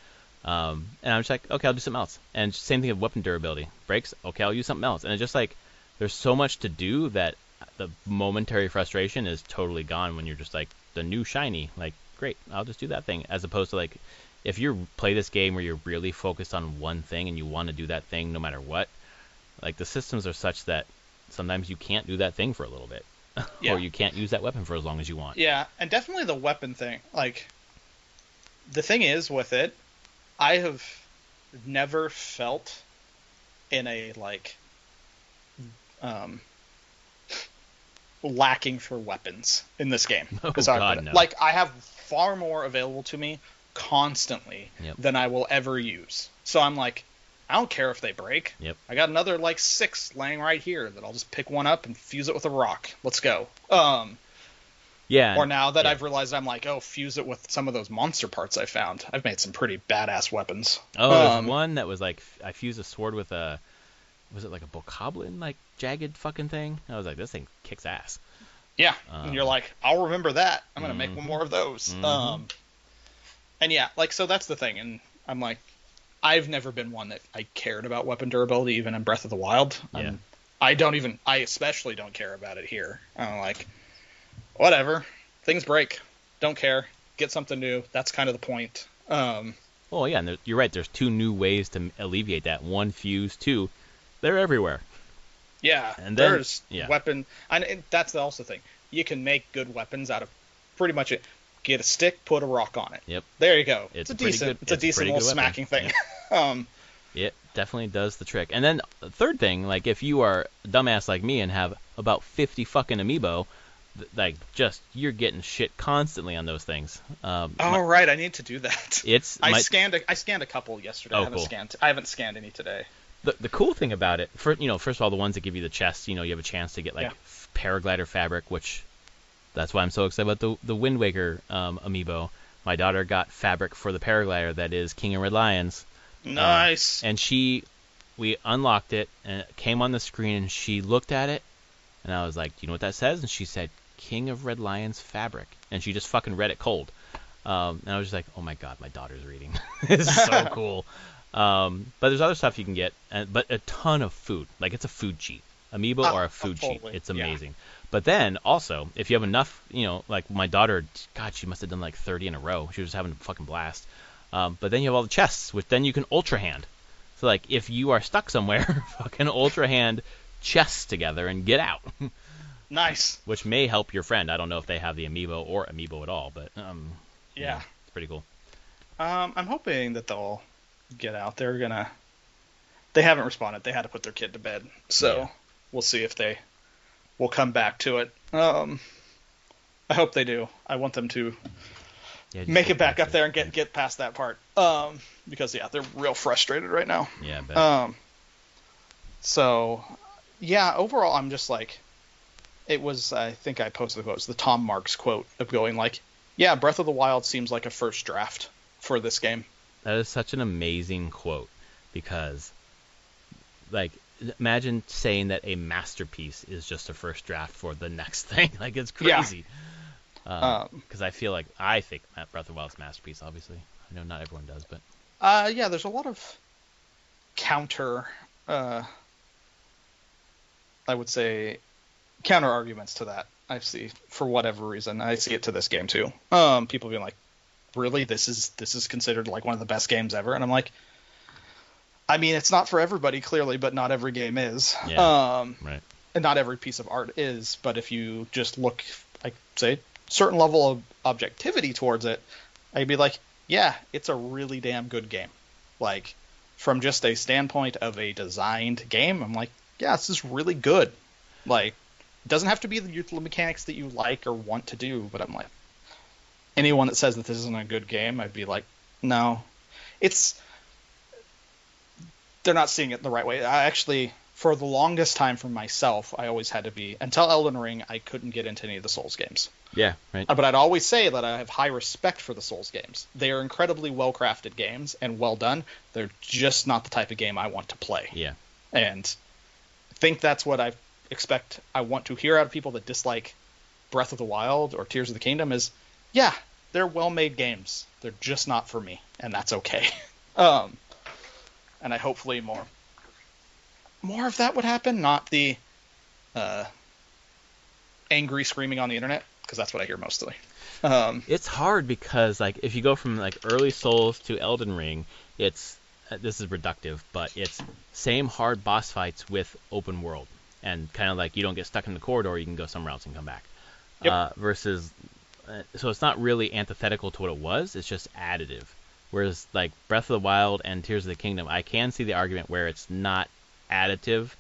[SPEAKER 1] And I'm just like, okay, I'll do something else. And same thing with weapon durability. Breaks, okay, I'll use something else. And it's just like, there's so much to do that the momentary frustration is totally gone when you're just like, the new shiny, like, great, I'll just do that thing. As opposed to like, if you play this game where you're really focused on one thing and you want to do that thing no matter what, like, the systems are such that sometimes you can't do that thing for a little bit. Yeah. Or you can't use that weapon for as long as you want.
[SPEAKER 2] Yeah, and definitely the weapon thing. Like, the thing is with it, I have never felt in a, like, lacking for weapons in this game.
[SPEAKER 1] Oh, God, no.
[SPEAKER 2] Like, I have far more available to me constantly
[SPEAKER 1] Yep.
[SPEAKER 2] than I will ever use. So I'm like, I don't care if they break.
[SPEAKER 1] Yep.
[SPEAKER 2] I got another like 6 laying right here that I'll just pick one up and fuse it with a rock. Let's go.
[SPEAKER 1] Yeah.
[SPEAKER 2] Or now that
[SPEAKER 1] yeah.
[SPEAKER 2] I've realized, I'm like, oh, fuse it with some of those monster parts I found. I've made some pretty badass weapons.
[SPEAKER 1] Oh, there's one that was like, I fused a sword with a, was it like a bokoblin, like jagged fucking thing? I was like, this thing kicks ass.
[SPEAKER 2] Yeah, and you're like, I'll remember that. I'm gonna make one more of those. And yeah, like, so that's the thing. And I'm like, I've never been one that I cared about weapon durability, even in Breath of the Wild.
[SPEAKER 1] Yeah.
[SPEAKER 2] I especially don't care about it here. I'm like, whatever, things break, don't care, get something new. That's kind of the point.
[SPEAKER 1] Well, yeah, and you're right. There's 2 new ways to alleviate that. 1, fuse. 2, they're everywhere.
[SPEAKER 2] Yeah,
[SPEAKER 1] and then,
[SPEAKER 2] there's weapon, and that's also the thing. You can make good weapons out of pretty much it. Get a stick, put a rock on it.
[SPEAKER 1] Yep.
[SPEAKER 2] There you go.
[SPEAKER 1] It's
[SPEAKER 2] a decent little smacking thing.
[SPEAKER 1] Yep. It definitely does the trick. And then the third thing, like if you are a dumbass like me and have about 50 fucking amiibo, like just you're getting shit constantly on those things.
[SPEAKER 2] Right, I need to do that. I scanned a couple yesterday.
[SPEAKER 1] Oh,
[SPEAKER 2] I haven't scanned any today.
[SPEAKER 1] The cool thing about it, first of all, the ones that give you the chest, you have a chance to get like paraglider fabric, which that's why I'm so excited about the Wind Waker amiibo. My daughter got fabric for the paraglider that is King of Red Lions.
[SPEAKER 2] Nice.
[SPEAKER 1] And we unlocked it, and it came on the screen, and she looked at it, and I was like, do you know what that says? And she said, King of Red Lions fabric. And she just fucking read it cold. And I was just like, oh my god, my daughter's reading. This is so cool. But there's other stuff you can get, but a ton of food. Like, it's a food cheat. Amiibo or a food cheat. It's amazing. Yeah. But then, also, if you have enough, like my daughter, God, she must have done like 30 in a row. She was having a fucking blast. But then you have all the chests, which then you can ultra hand. So, like, if you are stuck somewhere, fucking ultra hand chests together and get out.
[SPEAKER 2] Nice.
[SPEAKER 1] Which may help your friend. I don't know if they have the amiibo or amiibo at all, but
[SPEAKER 2] yeah,
[SPEAKER 1] it's pretty cool.
[SPEAKER 2] I'm hoping that they'll get out. They haven't responded. They had to put their kid to bed, so we'll see if they will come back to it. I hope they do. I want them to make it back up there and get past that part. Because they're real frustrated right now.
[SPEAKER 1] Yeah, I bet.
[SPEAKER 2] So yeah, overall, I'm just like, it was, I think I posted the quote, it's the Tom Marks quote of going like, yeah, Breath of the Wild seems like a first draft for this game.
[SPEAKER 1] That is such an amazing quote, because, like, imagine saying that a masterpiece is just a first draft for the next thing. Like, it's crazy. Because I think Breath of the Wild's masterpiece, obviously. I know not everyone does, but...
[SPEAKER 2] there's a lot of counter arguments to that. I see, for whatever reason. I see it to this game too. People being like, really, this is considered like one of the best games ever, and I'm like, I mean, it's not for everybody clearly, but not every game is.
[SPEAKER 1] Right.
[SPEAKER 2] And not every piece of art is, but if you just look, like, say, certain level of objectivity towards it, I'd be like, yeah, it's a really damn good game. Like, from just a standpoint of a designed game, I'm like, yeah, this is really good. Like, it doesn't have to be the mechanics that you like or want to do, but I'm like, anyone that says that this isn't a good game, I'd be like, no. They're not seeing it the right way. I actually, for the longest time for myself, I always had to be, until Elden Ring, I couldn't get into any of the Souls games.
[SPEAKER 1] Yeah, right.
[SPEAKER 2] But I'd always say that I have high respect for the Souls games. They are incredibly well-crafted games and well done. They're just not the type of game I want to play.
[SPEAKER 1] Yeah.
[SPEAKER 2] And I think that's what I want to hear out of people that dislike Breath of the Wild or Tears of the Kingdom is, yeah, they're well-made games. They're just not for me, and that's okay. And I hopefully more of that would happen, not the angry screaming on the internet, because that's what I hear mostly.
[SPEAKER 1] It's hard because, like, if you go from like early Souls to Elden Ring, it's this is reductive, but it's same hard boss fights with open world, and kind of like you don't get stuck in the corridor, you can go somewhere else and come back. Yep. Versus, so it's not really antithetical to what it was; it's just additive. Whereas like Breath of the Wild and Tears of the Kingdom, I can see the argument where it's not additive,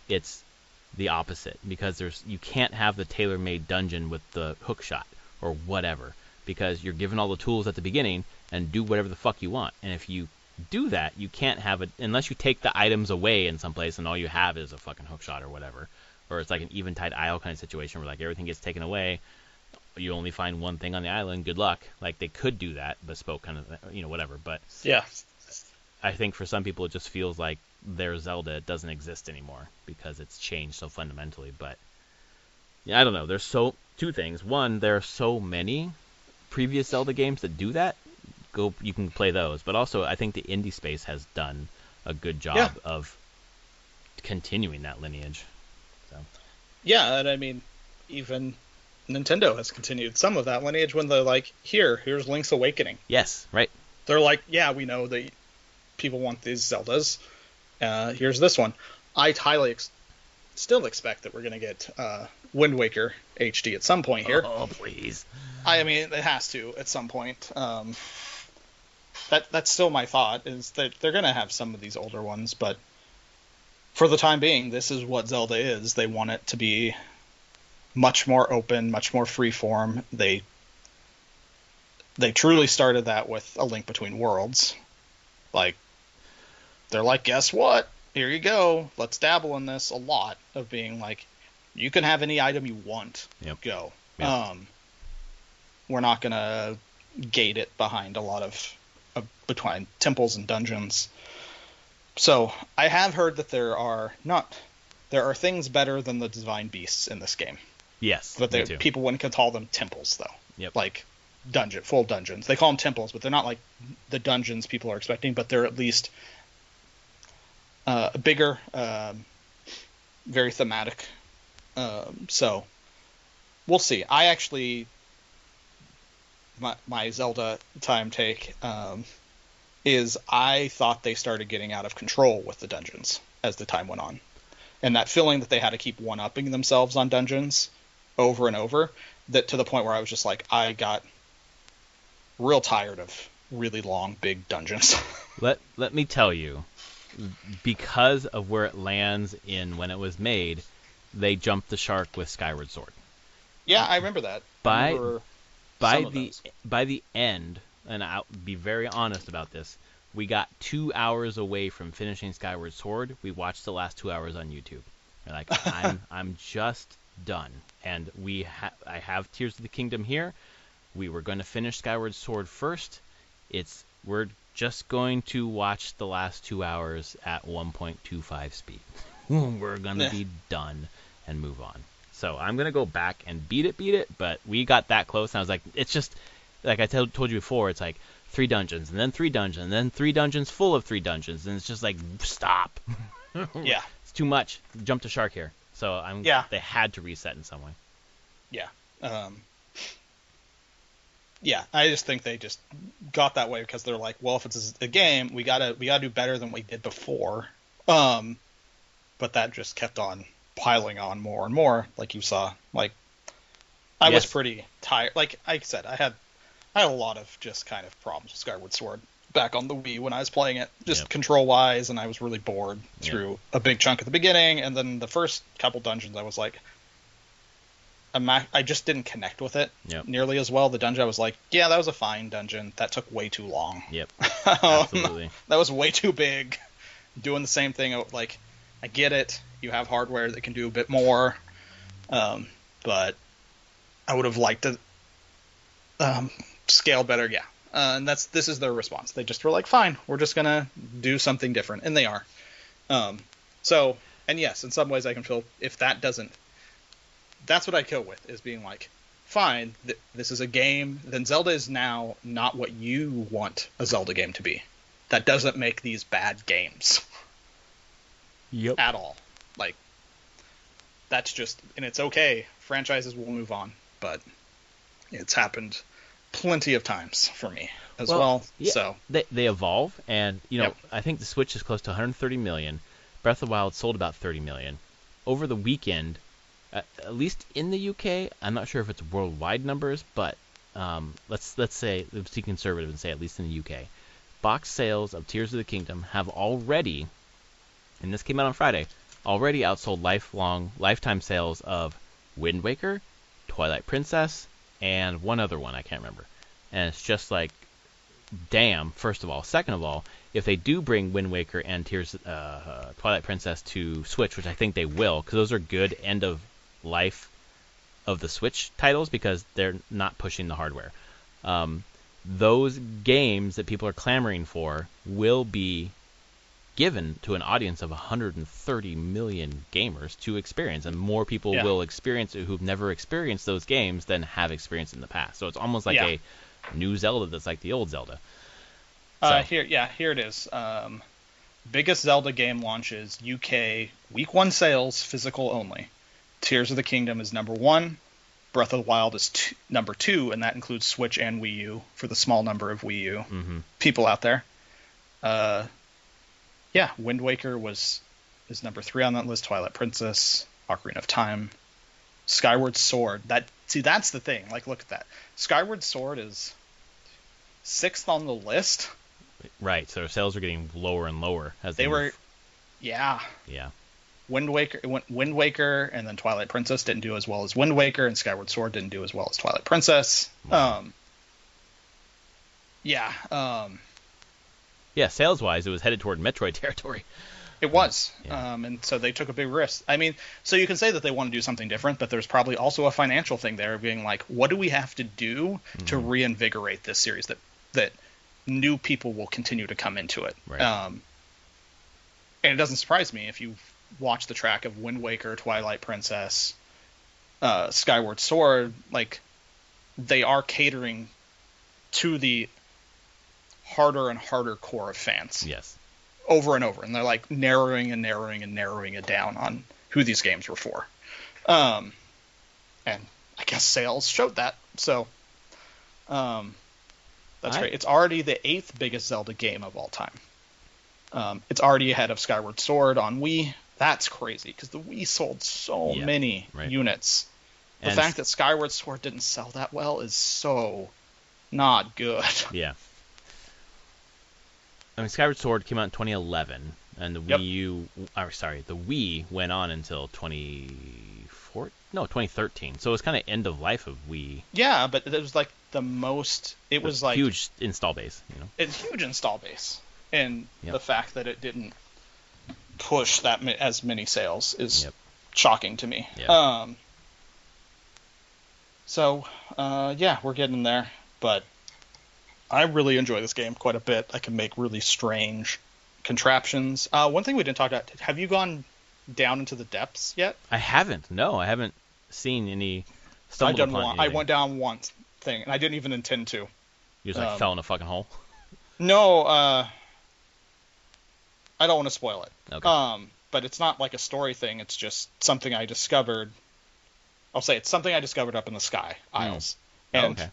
[SPEAKER 1] it's the opposite, because you can't have the tailor-made dungeon with the hook shot or whatever, because you're given all the tools at the beginning and do whatever the fuck you want. And if you do that, you can't have it unless you take the items away in some place and all you have is a fucking hookshot or whatever, or it's like an Eventide Isle kind of situation where like everything gets taken away. You only find one thing on the island. Good luck. Like they could do that, bespoke kind of, whatever. But
[SPEAKER 2] yeah,
[SPEAKER 1] I think for some people it just feels like their Zelda doesn't exist anymore because it's changed so fundamentally. But yeah, I don't know. There's two things. One, there are so many previous Zelda games that do that. You can play those. But also, I think the indie space has done a good job of continuing that lineage. So.
[SPEAKER 2] Yeah, and I mean, even Nintendo has continued some of that lineage when they're like, here's Link's Awakening.
[SPEAKER 1] Yes, right.
[SPEAKER 2] They're like, yeah, we know that people want these Zeldas. Here's this one. I highly still expect that we're going to get Wind Waker HD at some point here.
[SPEAKER 1] Oh, please.
[SPEAKER 2] I mean, it has to at some point. That's still my thought, is that they're going to have some of these older ones, but for the time being, this is what Zelda is. They want it to be much more open, much more freeform. They truly started that with A Link Between Worlds. Like, they're like, guess what? Here you go. Let's dabble in this a lot of being like, you can have any item you want.
[SPEAKER 1] Yep.
[SPEAKER 2] Go.
[SPEAKER 1] Yep.
[SPEAKER 2] We're not going to gate it behind a lot of between temples and dungeons. So I have heard that there are things better than the divine beasts in this game.
[SPEAKER 1] Yes,
[SPEAKER 2] but people wouldn't call them temples though.
[SPEAKER 1] Yep.
[SPEAKER 2] Like full dungeons. They call them temples, but they're not like the dungeons people are expecting. But they're at least bigger, very thematic. So we'll see. I actually my Zelda time take is I thought they started getting out of control with the dungeons as the time went on. And that feeling that they had to keep one-upping themselves on dungeons over and over, that to the point where I was just like, I got real tired of really long, big dungeons.
[SPEAKER 1] Let me tell you, because of where it lands in when it was made, they jumped the shark with Skyward Sword.
[SPEAKER 2] Yeah, I remember that.
[SPEAKER 1] By the end, and I'll be very honest about this, we got 2 hours away from finishing Skyward Sword. We watched the last 2 hours on YouTube. We're like, I'm just done. And I have Tears of the Kingdom here. We were going to finish Skyward Sword first. We're just going to watch the last 2 hours at 1.25 speed. We're going to be done and move on. So I'm going to go back and beat it, but we got that close, and I was like, it's just, like I told you before, it's like 3 dungeons, and then 3 dungeons, and then 3 dungeons full of 3 dungeons, and it's just like, stop.
[SPEAKER 2] Yeah.
[SPEAKER 1] It's too much. Jump to shark here. So they had to reset in some way.
[SPEAKER 2] Yeah. Yeah, I just think they just got that way because they're like, well, if it's a game, we gotta do better than we did before. But that just kept on piling on more and more, like you saw. Like, I was pretty tired. Like I said, I had a lot of just kind of problems with Skyward Sword back on the Wii when I was playing it, just control-wise, and I was really bored through a big chunk at the beginning, and then the first couple dungeons I was like, I just didn't connect with it nearly as well. The dungeon, I was like, yeah, that was a fine dungeon. That took way too long.
[SPEAKER 1] Yep, absolutely.
[SPEAKER 2] That was way too big. Doing the same thing, like, I get it. You have hardware that can do a bit more, but I would have liked to scale better. Yeah, and this is their response. They just were like, fine, we're just gonna do something different, and they are. So, and yes, in some ways, I can feel if that doesn't. That's what I'd go with, is being like, fine, this is a game. Then Zelda is now not what you want a Zelda game to be. That doesn't make these bad games.
[SPEAKER 1] Yep.
[SPEAKER 2] At all. Like, that's just, and it's okay. Franchises will move on, but it's happened plenty of times for me as well.
[SPEAKER 1] Yeah,
[SPEAKER 2] so
[SPEAKER 1] they evolve, and I think the Switch is close to 130 million. Breath of the Wild sold about 30 million. Over the weekend, at least in the UK, I'm not sure if it's worldwide numbers, but let's be conservative and say at least in the UK, box sales of Tears of the Kingdom have already, and this came out on Friday, outsold lifetime sales of Wind Waker, Twilight Princess, and one other one I can't remember. And it's just like, damn, first of all. Second of all, if they do bring Wind Waker and Twilight Princess to Switch, which I think they will, because those are good end of life of the Switch titles because they're not pushing the hardware. Those games that people are clamoring for will be given to an audience of 130 million gamers to experience, and more people will experience it who've never experienced those games than have experienced in the past. So it's almost like a new Zelda that's like the old Zelda. So.
[SPEAKER 2] Here it is. Biggest Zelda game launches, UK, week 1 sales, physical only. Tears of the Kingdom is number 1. Breath of the Wild is number 2, and that includes Switch and Wii U for the small number of Wii U people out there. Wind Waker is number 3 on that list. Twilight Princess, Ocarina of Time, Skyward Sword. That's the thing. Like, look at that. Skyward Sword is 6th on the list.
[SPEAKER 1] Right. So sales are getting lower and lower as they
[SPEAKER 2] were.
[SPEAKER 1] Move.
[SPEAKER 2] Yeah.
[SPEAKER 1] Yeah. Wind
[SPEAKER 2] Waker, and then Twilight Princess didn't do as well as Wind Waker, and Skyward Sword didn't do as well as Twilight Princess.
[SPEAKER 1] Wow. Sales-wise, it was headed toward Metroid territory.
[SPEAKER 2] It was, and so they took a big risk. I mean, so you can say that they want to do something different, but there's probably also a financial thing there, being like, what do we have to do to reinvigorate this series that new people will continue to come into it?
[SPEAKER 1] Right.
[SPEAKER 2] And it doesn't surprise me if you watch the track of Wind Waker, Twilight Princess, Skyward Sword, like, they are catering to the harder and harder core of fans.
[SPEAKER 1] Yes.
[SPEAKER 2] Over and over. And they're like narrowing it down on who these games were for. And I guess sales showed that. So that's great. It's already the 8th biggest Zelda game of all time. It's already ahead of Skyward Sword on Wii. That's crazy because the Wii sold so many units. The fact that Skyward Sword didn't sell that well is so not good.
[SPEAKER 1] Yeah. I mean, Skyward Sword came out in 2011, and the the Wii went on until 2013. So it was kind of end of life of Wii.
[SPEAKER 2] Yeah, but it was like the most. It was like
[SPEAKER 1] huge install base.
[SPEAKER 2] It's huge install base, and the fact that it didn't push that as many sales is shocking to me.
[SPEAKER 1] Yep.
[SPEAKER 2] We're getting there, but I really enjoy this game quite a bit. I can make really strange contraptions. One thing we didn't talk about, have you gone down into the depths yet?
[SPEAKER 1] I haven't. No, I haven't seen any.
[SPEAKER 2] I went down one thing, and I didn't even intend to.
[SPEAKER 1] You just fell in a fucking hole?
[SPEAKER 2] No, I don't want to spoil it.
[SPEAKER 1] Okay.
[SPEAKER 2] But it's not like a story thing. It's just something I discovered. I'll say it's something I discovered up in the sky aisles. And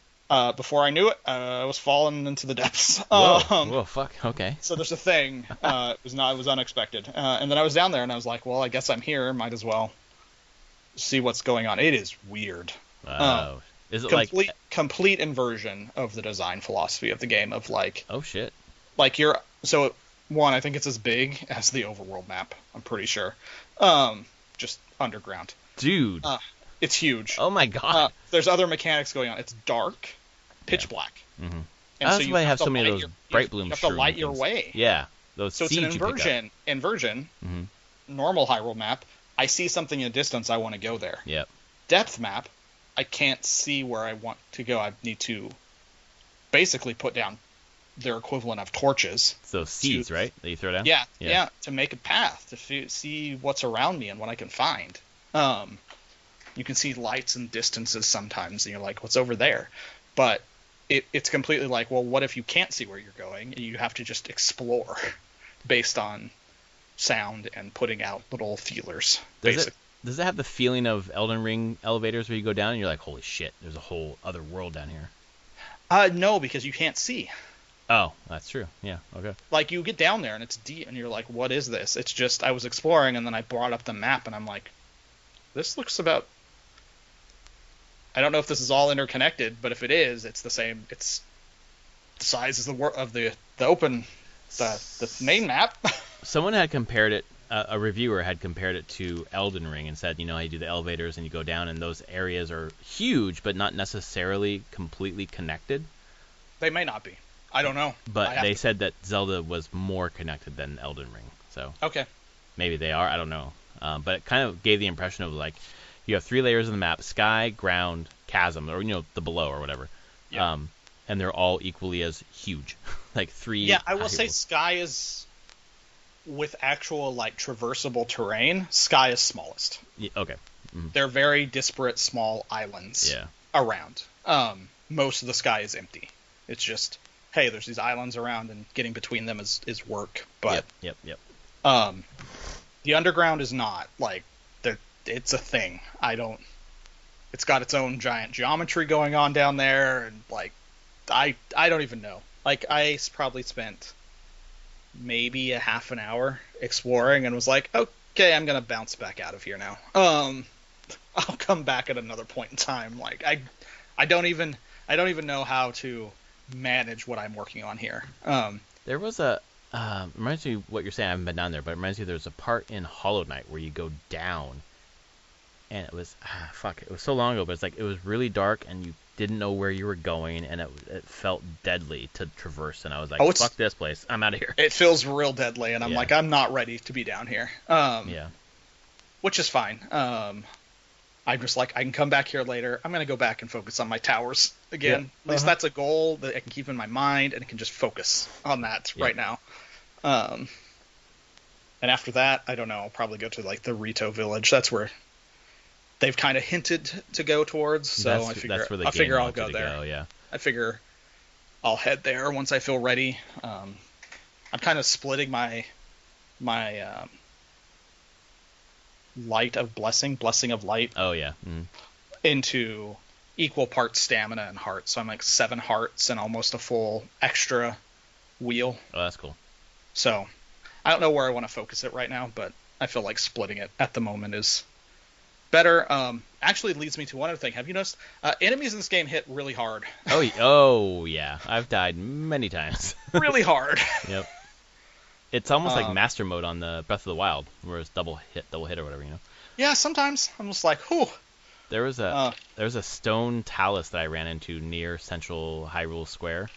[SPEAKER 2] before I knew it, I was falling into the depths.
[SPEAKER 1] Whoa, fuck. Okay.
[SPEAKER 2] So there's a thing. It was unexpected. And then I was down there, and I was like, well, I guess I'm here. Might as well see what's going on. It is weird.
[SPEAKER 1] Wow. Is it
[SPEAKER 2] complete inversion of the design philosophy of the game of like.
[SPEAKER 1] Oh shit.
[SPEAKER 2] Like one, I think it's as big as the overworld map. I'm pretty sure. Just underground.
[SPEAKER 1] Dude.
[SPEAKER 2] It's huge.
[SPEAKER 1] Oh my god.
[SPEAKER 2] There's other mechanics going on. It's dark, pitch black.
[SPEAKER 1] Mm-hmm.
[SPEAKER 2] And
[SPEAKER 1] that's why I have so many of those bright bloom.
[SPEAKER 2] You have to light your way.
[SPEAKER 1] Yeah. Those.
[SPEAKER 2] So it's an inversion.
[SPEAKER 1] Mm-hmm.
[SPEAKER 2] Normal Hyrule map. I see something in the distance. I want to go there.
[SPEAKER 1] Yep.
[SPEAKER 2] Depth map. I can't see where I want to go. I need to basically put down their equivalent of torches.
[SPEAKER 1] So seeds, right? That you throw down?
[SPEAKER 2] Yeah, to make a path, to see what's around me and what I can find. You can see lights and distances sometimes, and you're like, what's over there? But it's completely like, well, what if you can't see where you're going, and you have to just explore based on sound and putting out little feelers.
[SPEAKER 1] Does it have the feeling of Elden Ring elevators where you go down and you're like, holy shit, there's a whole other world down here?
[SPEAKER 2] No, because you can't see.
[SPEAKER 1] Oh, that's true. Yeah, okay.
[SPEAKER 2] Like, you get down there, and it's deep, and you're like, what is this? It's just, I was exploring, and then I brought up the map, and I'm like, this looks about... I don't know if this is all interconnected, but if it is, it's the same. It's the size as the open, the main map.
[SPEAKER 1] Someone had compared it a reviewer had compared it to Elden Ring and said, you do the elevators and you go down, and those areas are huge, but not necessarily completely connected.
[SPEAKER 2] They may not be. I don't know.
[SPEAKER 1] But they said that Zelda was more connected than Elden Ring. So
[SPEAKER 2] okay,
[SPEAKER 1] maybe they are. I don't know. But it kind of gave the impression of like you have 3 layers of the map: sky, ground, chasm, or the below or whatever.
[SPEAKER 2] Yeah.
[SPEAKER 1] And they're all equally as huge. Like 3.
[SPEAKER 2] Yeah, I will say sky is, with actual like traversable terrain, sky is smallest.
[SPEAKER 1] Yeah, okay. Mm-hmm.
[SPEAKER 2] They're very disparate small islands around. Most of the sky is empty. It's just, hey, there's these islands around, and getting between them is work. But
[SPEAKER 1] yep.
[SPEAKER 2] The underground is not like it's a thing. It's got its own giant geometry going on down there, and like I don't even know. Like I probably spent maybe a half an hour exploring and was like, okay, I'm gonna bounce back out of here now. I'll come back at another point in time. Like I don't even know how to manage what I'm working on here.
[SPEAKER 1] There was reminds me what you're saying. I haven't been down there, but it reminds me there's a part in Hollow Knight where you go down, and it was it was so long ago, but it's like it was really dark and you didn't know where you were going, and it felt deadly to traverse, and I was like, fuck this place, I'm out of here.
[SPEAKER 2] It feels real deadly, and I'm like, I'm not ready to be down here. Which is fine. I'm just like, I can come back here later. I'm going to go back and focus on my towers again. At least that's a goal that I can keep in my mind, and I can just focus on that right now. And after that, I don't know, I'll probably go to like the Rito village. That's where they've kind of hinted to go towards. So I figure I'll go there. I figure I'll head there once I feel ready. I'm kind of splitting my light of blessing of light. Into equal parts stamina and heart. So I'm like 7 hearts and almost a full extra wheel.
[SPEAKER 1] Oh, that's cool.
[SPEAKER 2] So I don't know where I want to focus it right now, but I feel like splitting it at the moment is better. Actually, it leads me to one other thing. Have you noticed enemies in this game hit really hard?
[SPEAKER 1] Oh yeah, I've died many times.
[SPEAKER 2] Really hard.
[SPEAKER 1] Yep. It's almost like Master Mode on the Breath of the Wild, where it's double hit or whatever,
[SPEAKER 2] Yeah, sometimes I'm just like, whew.
[SPEAKER 1] There was a stone talus that I ran into near Central Hyrule Square.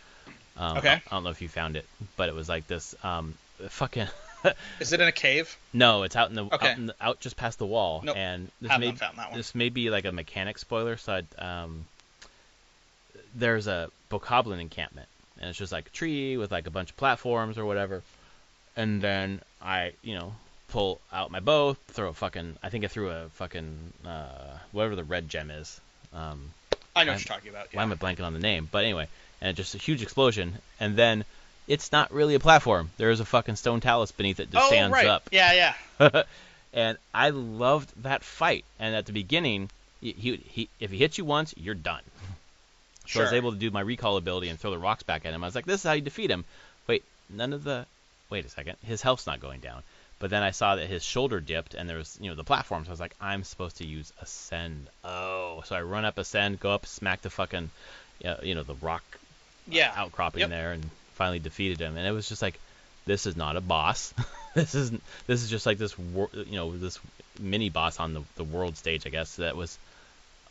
[SPEAKER 1] I don't know if you found it, but it was like this fucking.
[SPEAKER 2] Is it in a cave?
[SPEAKER 1] No, it's out out just past the wall.
[SPEAKER 2] Nope.
[SPEAKER 1] And
[SPEAKER 2] Haven't found that one.
[SPEAKER 1] This may be like a mechanic spoiler. So there's a bokoblin encampment, and it's just like a tree with like a bunch of platforms or whatever. And then I, pull out my bow, throw a fucking, I think I threw a fucking, whatever the red gem is.
[SPEAKER 2] I know what you're talking about. Yeah.
[SPEAKER 1] Why am I blanking on the name? But anyway, and it's just a huge explosion, and then it's not really a platform. There's a fucking stone talus beneath it that stands up.
[SPEAKER 2] Yeah.
[SPEAKER 1] And I loved that fight. And at the beginning, he if he hits you once, you're done. So I was able to do my recall ability and throw the rocks back at him. I was like, this is how you defeat him. Wait a second, his health's not going down. But then I saw that his shoulder dipped, and there was, the platform. So I was like, I'm supposed to use Ascend. Oh, so I run up Ascend, go up, smack the fucking, the rock outcropping there, and finally defeated him. And it was just like, this is not a boss. This is just like this, this mini boss on the world stage, I guess. That was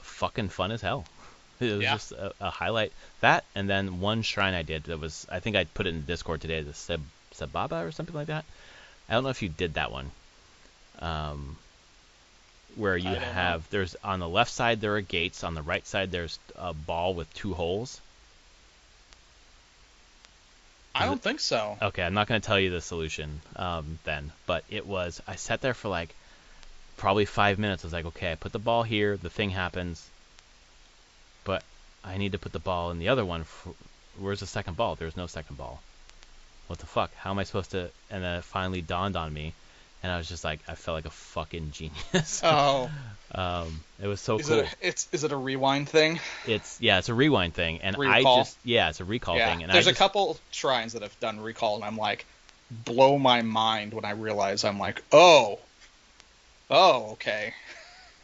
[SPEAKER 1] fucking fun as hell. It was just a highlight. That, and then one shrine I did that was, I think I put it in Discord today, the Sababa or something like that. I don't know if you did that one. Where you have, there's on the left side there are gates, on the right side there's a ball with 2 holes.
[SPEAKER 2] I don't think so.
[SPEAKER 1] Okay, I'm not going to tell you the solution then, but it was, I sat there for like probably 5 minutes. I was like, okay, I put the ball here, the thing happens, but I need to put the ball in the other one. Where's the second ball? There's no second ball. What the fuck? How am I supposed to? And then it finally dawned on me, and I was just like, I felt like a fucking genius.
[SPEAKER 2] Oh.
[SPEAKER 1] It was so cool.
[SPEAKER 2] Is it a rewind thing?
[SPEAKER 1] It's a rewind thing, and
[SPEAKER 2] recall?
[SPEAKER 1] It's a recall thing. And
[SPEAKER 2] there's a couple shrines that have done recall, and I'm like, blow my mind when I realize I'm like, oh, okay.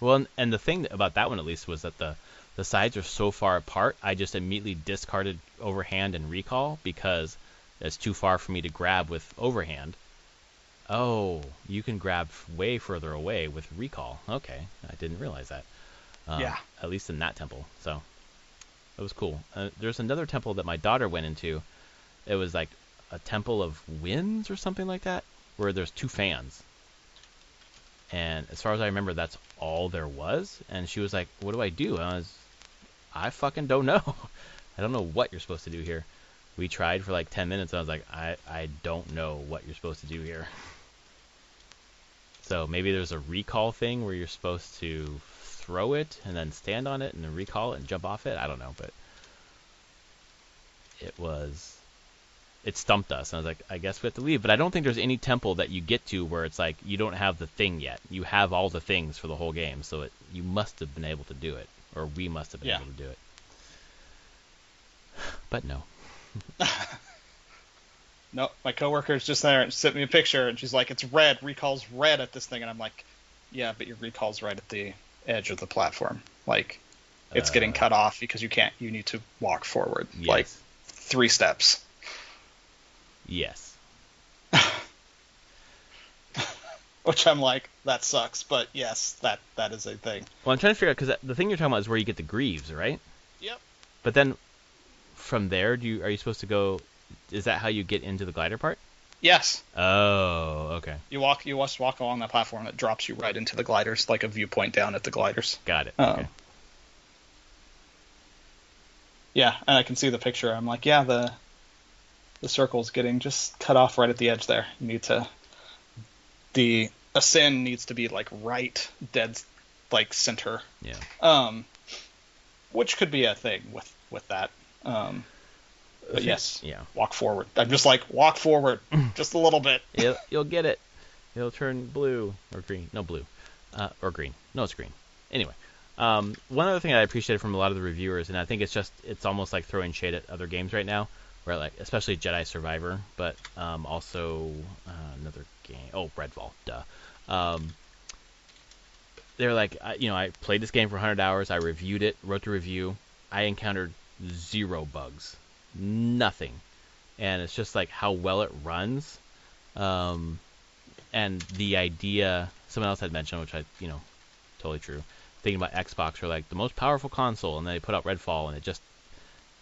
[SPEAKER 1] Well, and the thing about that one at least was that the sides are so far apart. I just immediately discarded overhand and recall because it's too far for me to grab with overhand. Oh, you can grab way further away with recall. Okay, I didn't realize that.
[SPEAKER 2] Yeah.
[SPEAKER 1] At least in that temple. So it was cool. There's another temple that my daughter went into. It was like a temple of winds or something like that, where there's 2 fans. And as far as I remember, that's all there was. And she was like, "What do I do?" I fucking don't know. I don't know what you're supposed to do here. We tried for like 10 minutes, and I was like, I don't know what you're supposed to do here. So maybe there's a recall thing where you're supposed to throw it and then stand on it and then recall it and jump off it. I don't know, but it stumped us. And I was like, I guess we have to leave. But I don't think there's any temple that you get to where it's like you don't have the thing yet. You have all the things for the whole game, so you must have been able to do it, or we must have been able to do it. But no.
[SPEAKER 2] No, my coworker's just there and sent me a picture, and she's like, "It's red. Recall's red at this thing," and I'm like, "Yeah, but your recall's right at the edge of the platform. Like, it's getting cut off because you can't. You need to walk forward,
[SPEAKER 1] yes.
[SPEAKER 2] like 3 steps."
[SPEAKER 1] Yes.
[SPEAKER 2] Which I'm like, that sucks, but yes, that is a thing.
[SPEAKER 1] Well, I'm trying to figure out, because the thing you're talking about is where you get the greaves, right?
[SPEAKER 2] Yep.
[SPEAKER 1] But then from there, are you supposed to go? Is that how you get into the glider part?
[SPEAKER 2] Yes.
[SPEAKER 1] Oh, okay.
[SPEAKER 2] You just walk along that platform that drops you right into the gliders, like a viewpoint down at the gliders.
[SPEAKER 1] Got it. Okay.
[SPEAKER 2] Yeah, and I can see the picture. I'm like, yeah, the circle's getting just cut off right at the edge there. You need to. The ascend needs to be like right dead, like center.
[SPEAKER 1] Yeah.
[SPEAKER 2] Which could be a thing with that. But yes,
[SPEAKER 1] yeah.
[SPEAKER 2] Walk forward. I'm just like, walk forward just a little bit.
[SPEAKER 1] You'll get it. It'll turn blue or green. No, blue. Or green. No, it's green. Anyway, one other thing I appreciated from a lot of the reviewers, and I think it's almost like throwing shade at other games right now, where like, especially Jedi Survivor, but also another game. Oh, Redfall. Duh. They're like, I played this game for 100 hours. I reviewed it, wrote the review. I encountered 0 bugs. Nothing. And it's just like how well it runs. And the idea, someone else had mentioned, which totally true, thinking about Xbox, or like the most powerful console, and then they put out Redfall, and it just,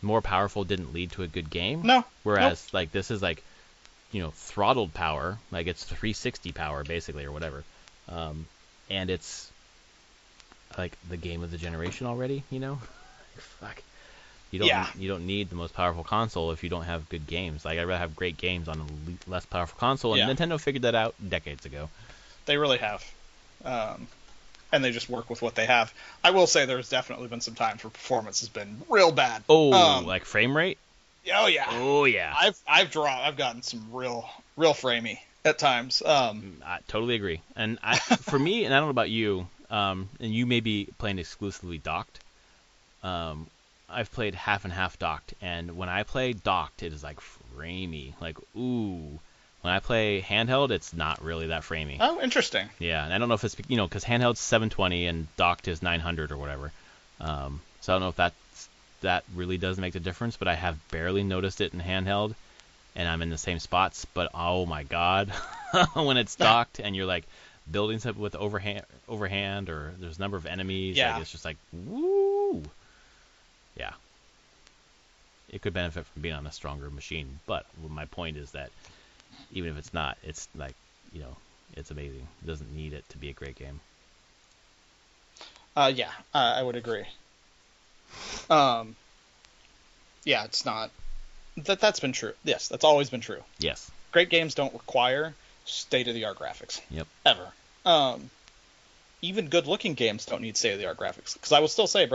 [SPEAKER 1] more powerful didn't lead to a good game.
[SPEAKER 2] No.
[SPEAKER 1] Whereas like this is like, throttled power, like it's 360 power basically, or whatever. And it's like the game of the generation already, Fuck. You don't need the most powerful console if you don't have good games. Like, I'd rather have great games on a less powerful console, and Nintendo figured that out decades ago.
[SPEAKER 2] They really have. And they just work with what they have. I will say there's definitely been some times where performance has been real bad.
[SPEAKER 1] Oh, like frame rate?
[SPEAKER 2] Oh yeah.
[SPEAKER 1] Oh yeah.
[SPEAKER 2] I've gotten some real framey at times.
[SPEAKER 1] I totally agree. And for me, and I don't know about you, and you may be playing exclusively docked. I've played half and half docked, and when I play docked, it is like framey. Like, ooh. When I play handheld, it's not really that framey.
[SPEAKER 2] Oh, interesting.
[SPEAKER 1] Yeah, and I don't know if it's, because handheld's 720 and docked is 900 or whatever. So I don't know if that really does make the difference, but I have barely noticed it in handheld, and I'm in the same spots. But oh my god, when it's docked and you're like building something with overhand, or there's a number of enemies, like, it's just like, woo. Yeah. It could benefit from being on a stronger machine, but my point is that even if it's not, it's like, it's amazing. It doesn't need it to be a great game.
[SPEAKER 2] Yeah, I would agree. Yeah, it's not. That's been true. Yes, that's always been true.
[SPEAKER 1] Yes.
[SPEAKER 2] Great games don't require state-of-the-art graphics.
[SPEAKER 1] Yep.
[SPEAKER 2] Ever. Even good-looking games don't need state-of-the-art graphics. Because I will still say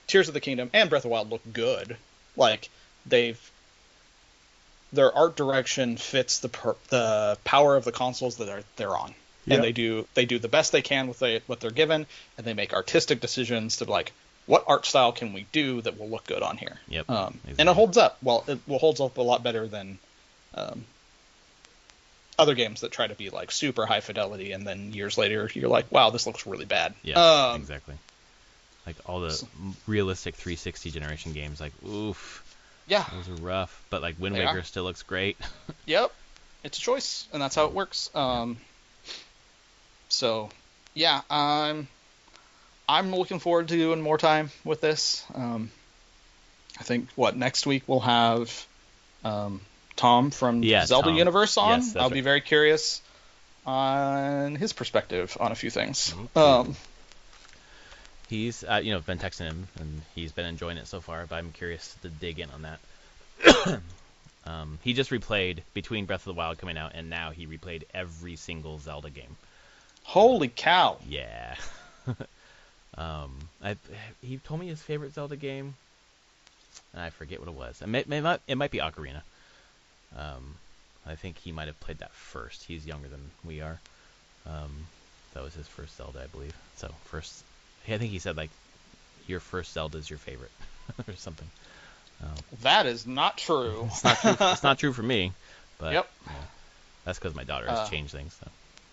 [SPEAKER 2] Tears of the Kingdom and Breath of the Wild look good. Like, their art direction fits the power of the consoles that they're on. Yep. And they do the best they can with what they're given, and they make artistic decisions to, like, what art style can we do that will look good on here?
[SPEAKER 1] Yep.
[SPEAKER 2] Exactly. And it holds up. Well, it holds up a lot better than other games that try to be like super high fidelity, and then years later you're like, wow, this looks really bad.
[SPEAKER 1] Yeah, exactly. Like all the realistic 360 generation games, like, oof.
[SPEAKER 2] Yeah.
[SPEAKER 1] Those are rough, but like Wind Waker still looks great.
[SPEAKER 2] Yep. it's a choice, and that's how it works. So, yeah, I'm looking forward to doing more time with this. I think next week we'll have Tom from Zelda
[SPEAKER 1] Tom.
[SPEAKER 2] Universe on.
[SPEAKER 1] Yes,
[SPEAKER 2] I'll be very curious on his perspective on a few things.
[SPEAKER 1] He's been texting him and he's been enjoying it so far, but I'm curious to dig in on that. He just replayed between Breath of the Wild coming out and now he replayed every single Zelda game.
[SPEAKER 2] Holy cow!
[SPEAKER 1] Yeah. He told me his favorite Zelda game, and I forget what it was. It might be Ocarina. I think he might have played that first. He's younger than we are. That was his first Zelda, I believe. So I think he said like, your first Zelda is your favorite, or something.
[SPEAKER 2] That is not true.
[SPEAKER 1] It's not true. It's not true for me. But
[SPEAKER 2] yep.
[SPEAKER 1] Yeah, that's because my daughter has changed things. So.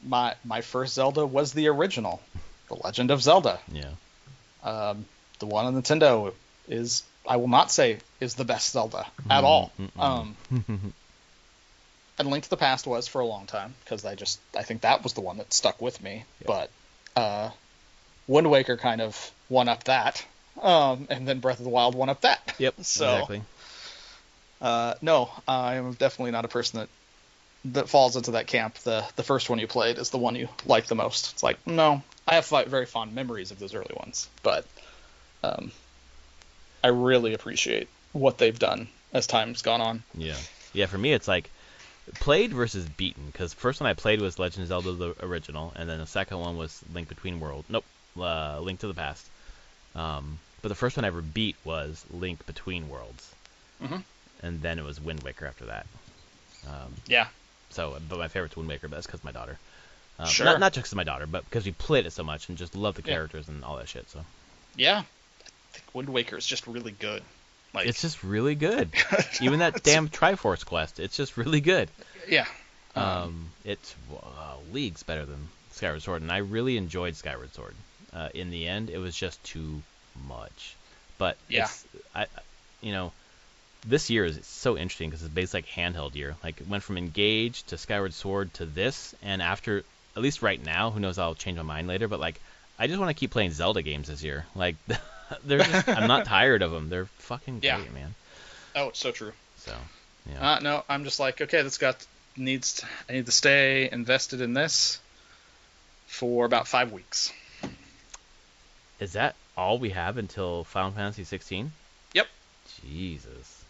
[SPEAKER 2] My first Zelda was the original, The Legend of Zelda.
[SPEAKER 1] Yeah.
[SPEAKER 2] The one on Nintendo is, I will not say, is the best Zelda at all. And Link to the Past was for a long time, because I think that was the one that stuck with me. Yeah. But Wind Waker kind of one-upped that, and then Breath of the Wild one-upped that.
[SPEAKER 1] Yep,
[SPEAKER 2] so,
[SPEAKER 1] exactly.
[SPEAKER 2] No, I am definitely not a person that falls into that camp. The first one you played is the one you like the most. It's like, no, I have very fond memories of those early ones, but I really appreciate what they've done as time's gone on.
[SPEAKER 1] Yeah. For me, it's like played versus beaten, because the first one I played was Legend of Zelda the original, and then the second one was Link Between Worlds. Link to the Past. But the first one I ever beat was Link Between Worlds, and then it was Wind Waker after that.
[SPEAKER 2] Yeah.
[SPEAKER 1] So, but my favorite's Wind Waker, but that's because of my daughter.
[SPEAKER 2] Sure.
[SPEAKER 1] Not just because of my daughter, but because we played it so much and just love the characters and all that shit. So.
[SPEAKER 2] Yeah. I think Wind Waker is just really good. Like,
[SPEAKER 1] it's just really good. Even that damn Triforce quest, it's just really good.
[SPEAKER 2] Yeah.
[SPEAKER 1] It's leagues better than Skyward Sword, and I really enjoyed Skyward Sword. In the end, it was just too much. But this year is so interesting because it's basically like handheld year. Like it went from Engage to Skyward Sword to this, and after, at least right now, who knows, I'll change my mind later, but like I just want to keep playing Zelda games this year. Like I'm not tired of them. They're fucking great, man.
[SPEAKER 2] Oh, it's so true.
[SPEAKER 1] So, yeah.
[SPEAKER 2] No, I'm just like, okay, I need to stay invested in this for about 5 weeks.
[SPEAKER 1] Is that all we have until Final Fantasy 16?
[SPEAKER 2] Yep.
[SPEAKER 1] Jesus.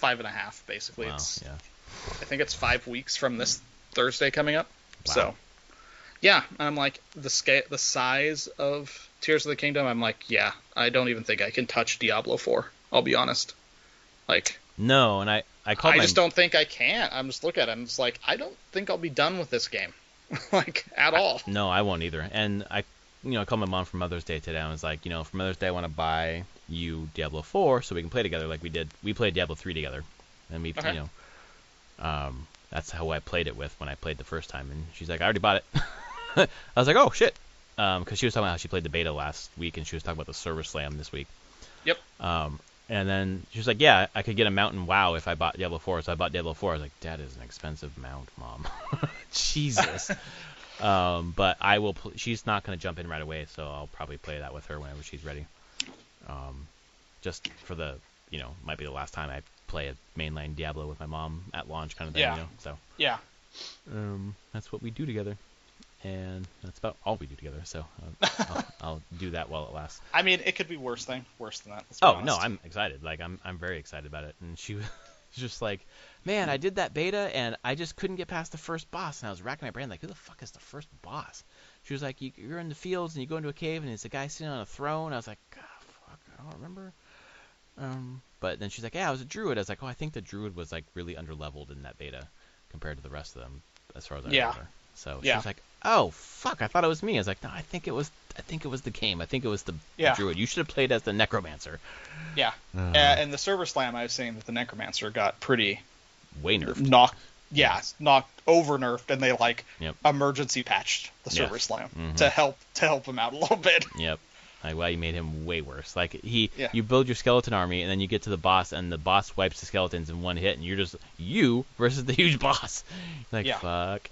[SPEAKER 2] 5.5, basically.
[SPEAKER 1] Wow,
[SPEAKER 2] I think it's 5 weeks from this Thursday coming up.
[SPEAKER 1] Wow.
[SPEAKER 2] So, yeah, I'm like, the size of Tears of the Kingdom, I'm like, yeah, I don't even think I can touch Diablo 4. I'll be honest. Like,
[SPEAKER 1] no, and I
[SPEAKER 2] just don't think I can. I'm just looking at it, I'm just like, I don't think I'll be done with this game. Like, at all.
[SPEAKER 1] No, I won't either. And I called my mom for Mother's Day today. I was like, for Mother's Day, I want to buy you Diablo 4 so we can play together like we did. We played Diablo 3 together, and we, that's how I played it with when I played the first time. And she's like, I already bought it. I was like, oh shit, because she was talking about how she played the beta last week, and she was talking about the Server Slam this week.
[SPEAKER 2] Yep.
[SPEAKER 1] And then she was like, yeah, I could get a mount in WoW if I bought Diablo 4. So I bought Diablo 4. I was like, that is an expensive mount, Mom. Jesus. But I will. She's not going to jump in right away, so I'll probably play that with her whenever she's ready. Just for the, might be the last time I play a mainline Diablo with my mom at launch, kind of thing.
[SPEAKER 2] Yeah.
[SPEAKER 1] So.
[SPEAKER 2] Yeah.
[SPEAKER 1] That's what we do together, and that's about all we do together. So I'll do that while it lasts.
[SPEAKER 2] I mean, it could be worse than that.
[SPEAKER 1] Oh no, I'm excited. Like I'm very excited about it. And she was just like, man, I did that beta and I just couldn't get past the first boss. And I was racking my brain like, who the fuck is the first boss? She was like, you're in the fields and you go into a cave and it's a guy sitting on a throne. I was like, God, fuck, I don't remember. But then she's like, yeah, I was a druid. I was like, oh, I think the druid was like really underleveled in that beta compared to the rest of them, as far as I remember. So she was like, oh fuck, I thought it was me. I was like, no, I think it was the game. I think it was the druid. You should have played as the necromancer.
[SPEAKER 2] Yeah. And the Server Slam, I was saying that the necromancer got pretty
[SPEAKER 1] way nerfed.
[SPEAKER 2] Knocked over nerfed, and they emergency patched the Server Slam to help him out a little bit.
[SPEAKER 1] Yep. Like, wow, you made him way worse. Like,
[SPEAKER 2] Yeah.
[SPEAKER 1] you build your skeleton army, and then you get to the boss, and the boss wipes the skeletons in one hit, and you're just you versus the huge boss. Like,
[SPEAKER 2] Yeah.
[SPEAKER 1] fuck.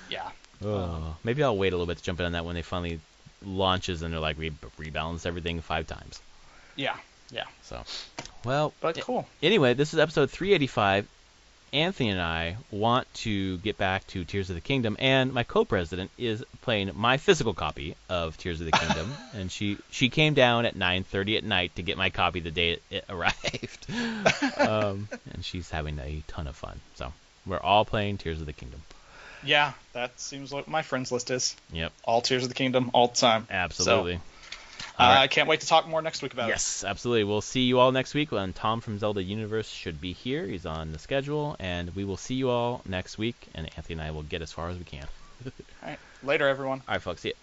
[SPEAKER 2] Yeah.
[SPEAKER 1] Oh, maybe I'll wait a little bit to jump in on that when they finally launches, and they're like rebalance everything 5 times.
[SPEAKER 2] Yeah. Yeah.
[SPEAKER 1] So, well,
[SPEAKER 2] But cool.
[SPEAKER 1] Anyway, this is episode 385. Anthony and I want to get back to Tears of the Kingdom, and my co-president is playing my physical copy of Tears of the Kingdom, and she came down at 9:30 at night to get my copy the day it arrived, and she's having a ton of fun. So we're all playing Tears of the Kingdom.
[SPEAKER 2] Yeah, that seems like my friends list is.
[SPEAKER 1] Yep.
[SPEAKER 2] All Tears of the Kingdom, all the time.
[SPEAKER 1] Absolutely.
[SPEAKER 2] So, I can't wait to talk more next week about it.
[SPEAKER 1] Yes, absolutely. We'll see you all next week when Tom from Zelda Universe should be here. He's on the schedule, and we will see you all next week, and Anthony and I will get as far as we can.
[SPEAKER 2] All right. Later, everyone.
[SPEAKER 1] All right, folks. See ya.